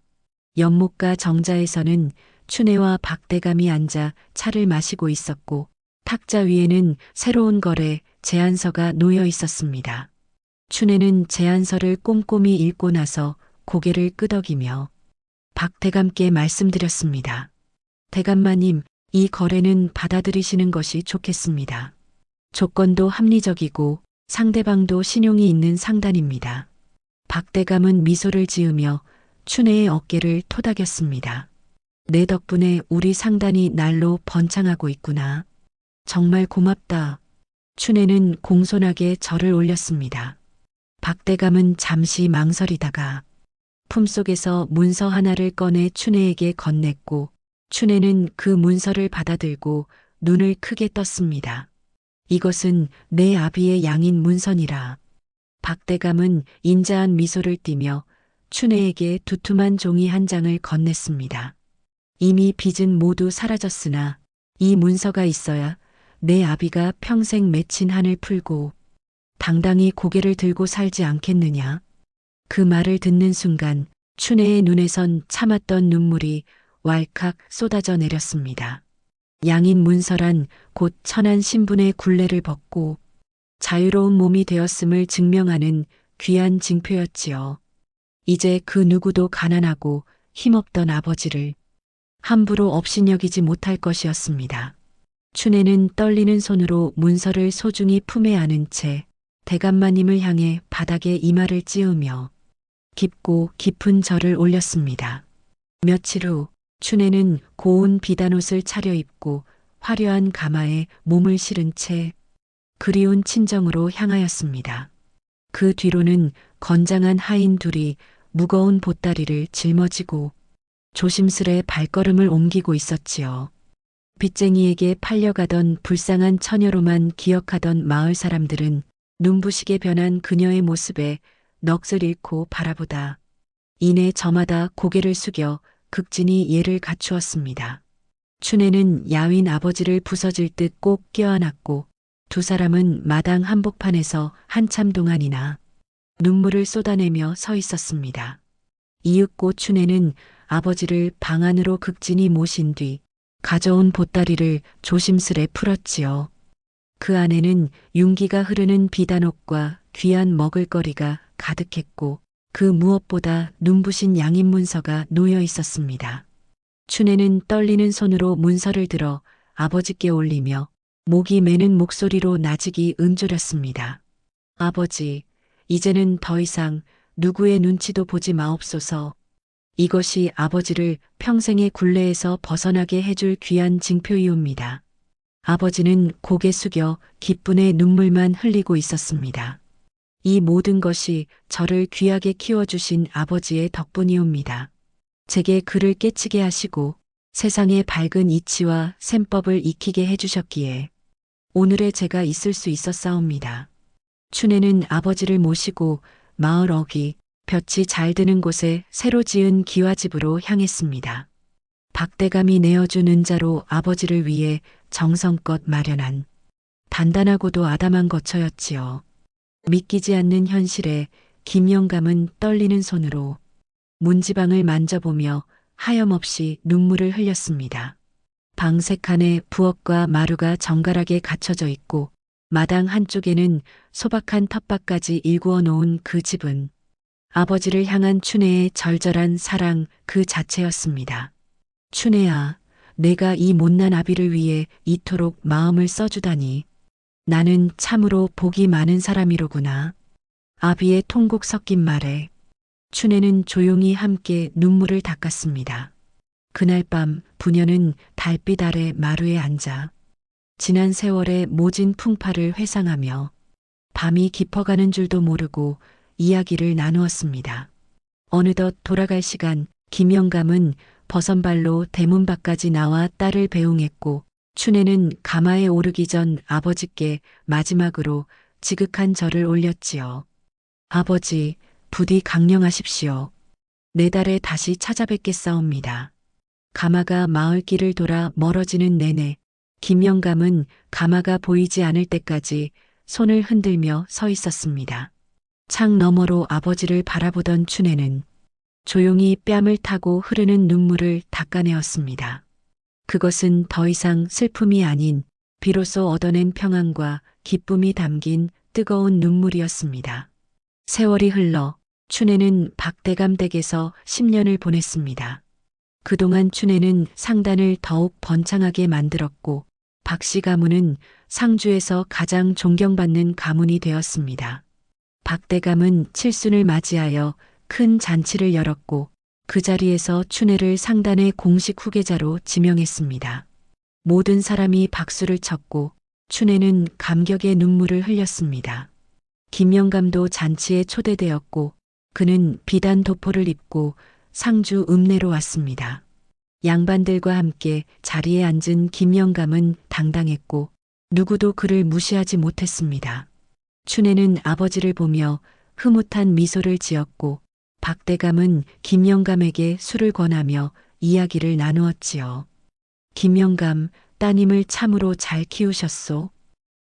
Speaker 1: 연못가 정자에서는 춘애와 박대감이 앉아 차를 마시고 있었고 탁자 위에는 새로운 거래 제안서가 놓여 있었습니다. 춘애는 제안서를 꼼꼼히 읽고 나서 고개를 끄덕이며 박대감께 말씀드렸습니다. 대감마님, 이 거래는 받아들이시는 것이 좋겠습니다. 조건도 합리적이고 상대방도 신용이 있는 상단입니다. 박대감은 미소를 지으며 춘애의 어깨를 토닥였습니다. 내 덕분에 우리 상단이 날로 번창하고 있구나. 정말 고맙다. 춘애는 공손하게 절을 올렸습니다. 박대감은 잠시 망설이다가 품속에서 문서 하나를 꺼내 춘애에게 건넸고 춘애는 그 문서를 받아들고 눈을 크게 떴습니다. 이것은 내 아비의 양인 문서니라. 박대감은 인자한 미소를 띠며 춘애에게 두툼한 종이 한 장을 건넸습니다. 이미 빚은 모두 사라졌으나 이 문서가 있어야 내 아비가 평생 맺힌 한을 풀고 당당히 고개를 들고 살지 않겠느냐. 그 말을 듣는 순간 춘애의 눈에선 참았던 눈물이 왈칵 쏟아져 내렸습니다. 양인 문서란 곧 천한 신분의 굴레를 벗고 자유로운 몸이 되었음을 증명하는 귀한 징표였지요. 이제 그 누구도 가난하고 힘없던 아버지를 함부로 업신여기지 못할 것이었습니다. 춘애는 떨리는 손으로 문서를 소중히 품에 안은 채 대감마님을 향해 바닥에 이마를 찌우며 깊고 깊은 절을 올렸습니다. 며칠 후 춘애는 고운 비단옷을 차려입고 화려한 가마에 몸을 실은 채 그리운 친정으로 향하였습니다. 그 뒤로는 건장한 하인 둘이 무거운 보따리를 짊어지고 조심스레 발걸음을 옮기고 있었지요. 빚쟁이에게 팔려가던 불쌍한 처녀로만 기억하던 마을 사람들은 눈부시게 변한 그녀의 모습에 넋을 잃고 바라보다 이내 저마다 고개를 숙여 극진히 예를 갖추었습니다. 춘애는 야윈 아버지를 부서질 듯 꼭 껴안았고 두 사람은 마당 한복판에서 한참 동안이나 눈물을 쏟아내며 서 있었습니다. 이윽고 춘애는 아버지를 방 안으로 극진히 모신 뒤 가져온 보따리를 조심스레 풀었지요. 그 안에는 윤기가 흐르는 비단옷과 귀한 먹을거리가 가득했고 그 무엇보다 눈부신 양인 문서가 놓여 있었습니다. 춘애는 떨리는 손으로 문서를 들어 아버지께 올리며 목이 메는 목소리로 나직이 음조렸습니다. 아버지, 이제는 더 이상 누구의 눈치도 보지 마옵소서. 이것이 아버지를 평생의 굴레에서 벗어나게 해줄 귀한 징표이옵니다. 아버지는 고개 숙여 기쁨의 눈물만 흘리고 있었습니다. 이 모든 것이 저를 귀하게 키워주신 아버지의 덕분이옵니다. 제게 글을 깨치게 하시고 세상의 밝은 이치와 셈법을 익히게 해주셨기에 오늘의 제가 있을 수 있었사옵니다. 춘애는 아버지를 모시고 마을 어귀, 볕이 잘 드는 곳에 새로 지은 기와집으로 향했습니다. 박대감이 내어준 은자로 아버지를 위해 정성껏 마련한 단단하고도 아담한 거처였지요. 믿기지 않는 현실에 김영감은 떨리는 손으로 문지방을 만져보며 하염없이 눈물을 흘렸습니다. 방 세 칸에 부엌과 마루가 정갈하게 갖춰져 있고 마당 한쪽에는 소박한 텃밭까지 일구어 놓은 그 집은 아버지를 향한 춘애의 절절한 사랑 그 자체였습니다. 춘애야, 내가 이 못난 아비를 위해 이토록 마음을 써주다니. 나는 참으로 복이 많은 사람이로구나. 아비의 통곡 섞인 말에 춘애는 조용히 함께 눈물을 닦았습니다. 그날 밤 부녀는 달빛 아래 마루에 앉아 지난 세월의 모진 풍파를 회상하며 밤이 깊어가는 줄도 모르고 이야기를 나누었습니다. 어느덧 돌아갈 시간, 김영감은 버선발로 대문 밖까지 나와 딸을 배웅했고 춘애는 가마에 오르기 전 아버지께 마지막으로 지극한 절을 올렸지요. 아버지, 부디 강령하십시오. 내달에 다시 찾아뵙겠사옵니다. 가마가 마을길을 돌아 멀어지는 내내 김영감은 가마가 보이지 않을 때까지 손을 흔들며 서 있었습니다. 창 너머로 아버지를 바라보던 춘애는 조용히 뺨을 타고 흐르는 눈물을 닦아내었습니다. 그것은 더 이상 슬픔이 아닌 비로소 얻어낸 평안과 기쁨이 담긴 뜨거운 눈물이었습니다. 세월이 흘러 춘애는 박대감 댁에서 10년을 보냈습니다. 그동안 춘애는 상단을 더욱 번창하게 만들었고 박씨 가문은 상주에서 가장 존경받는 가문이 되었습니다. 박대감은 칠순을 맞이하여 큰 잔치를 열었고 그 자리에서 춘애를 상단의 공식 후계자로 지명했습니다. 모든 사람이 박수를 쳤고 춘애는 감격의 눈물을 흘렸습니다. 김영감도 잔치에 초대되었고 그는 비단 도포를 입고 상주 읍내로 왔습니다. 양반들과 함께 자리에 앉은 김영감은 당당했고 누구도 그를 무시하지 못했습니다. 춘애는 아버지를 보며 흐뭇한 미소를 지었고 박대감은 김영감에게 술을 권하며 이야기를 나누었지요. 김영감, 따님을 참으로 잘 키우셨소.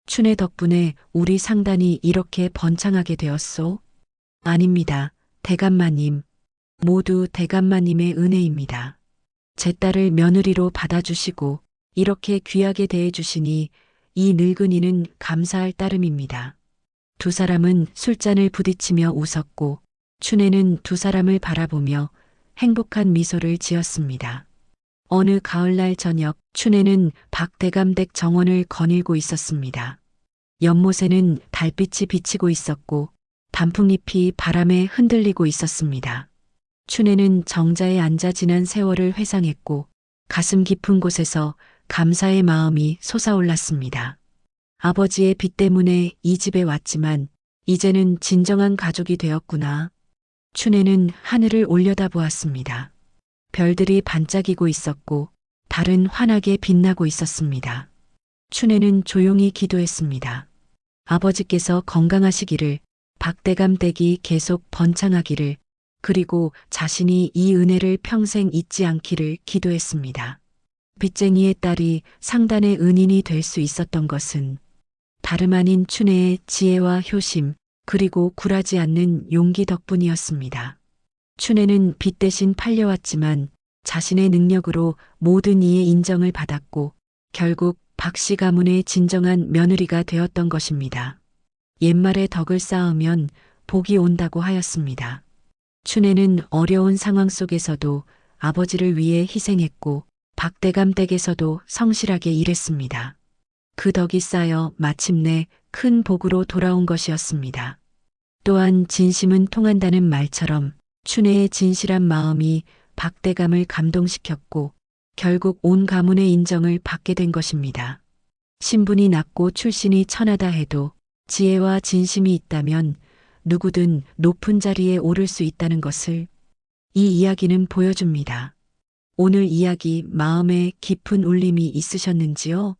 Speaker 1: 춘애 덕분에 우리 상단이 이렇게 번창하게 되었소. 아닙니다. 대감마님. 모두 대감마님의 은혜입니다. 제 딸을 며느리로 받아주시고 이렇게 귀하게 대해주시니 이 늙은이는 감사할 따름입니다. 두 사람은 술잔을 부딪히며 웃었고 춘애는 두 사람을 바라보며 행복한 미소를 지었습니다. 어느 가을날 저녁 춘애는 박대감댁 정원을 거닐고 있었습니다. 연못에는 달빛이 비치고 있었고 단풍잎이 바람에 흔들리고 있었습니다. 춘애는 정자에 앉아 지난 세월을 회상했고 가슴 깊은 곳에서 감사의 마음이 솟아올랐습니다. 아버지의 빚 때문에 이 집에 왔지만 이제는 진정한 가족이 되었구나. 춘애는 하늘을 올려다보았습니다. 별들이 반짝이고 있었고 달은 환하게 빛나고 있었습니다. 춘애는 조용히 기도했습니다. 아버지께서 건강하시기를, 박대감 댁이 계속 번창하기를, 그리고 자신이 이 은혜를 평생 잊지 않기를 기도했습니다. 빚쟁이의 딸이 상단의 은인이 될 수 있었던 것은 다름 아닌 춘애의 지혜와 효심, 그리고 굴하지 않는 용기 덕분이었습니다. 춘애는 빚 대신 팔려왔지만 자신의 능력으로 모든 이의 인정을 받았고 결국 박씨 가문의 진정한 며느리가 되었던 것입니다. 옛말에 덕을 쌓으면 복이 온다고 하였습니다. 춘애는 어려운 상황 속에서도 아버지를 위해 희생했고 박대감 댁에서도 성실하게 일했습니다. 그 덕이 쌓여 마침내 큰 복으로 돌아온 것이었습니다. 또한 진심은 통한다는 말처럼 춘애의 진실한 마음이 박대감을 감동시켰고 결국 온 가문의 인정을 받게 된 것입니다. 신분이 낮고 출신이 천하다 해도 지혜와 진심이 있다면 누구든 높은 자리에 오를 수 있다는 것을 이 이야기는 보여줍니다. 오늘 이야기 마음에 깊은 울림이 있으셨는지요?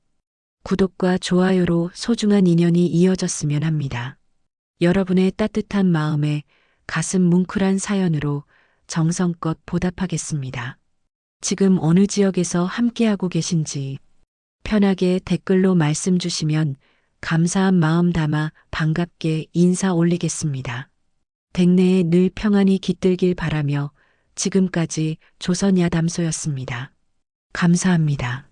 Speaker 1: 구독과 좋아요로 소중한 인연이 이어졌으면 합니다. 여러분의 따뜻한 마음에 가슴 뭉클한 사연으로 정성껏 보답하겠습니다. 지금 어느 지역에서 함께하고 계신지 편하게 댓글로 말씀 주시면 감사한 마음 담아 반갑게 인사 올리겠습니다. 댁내에 늘 평안이 깃들길 바라며 지금까지 조선야담소였습니다. 감사합니다.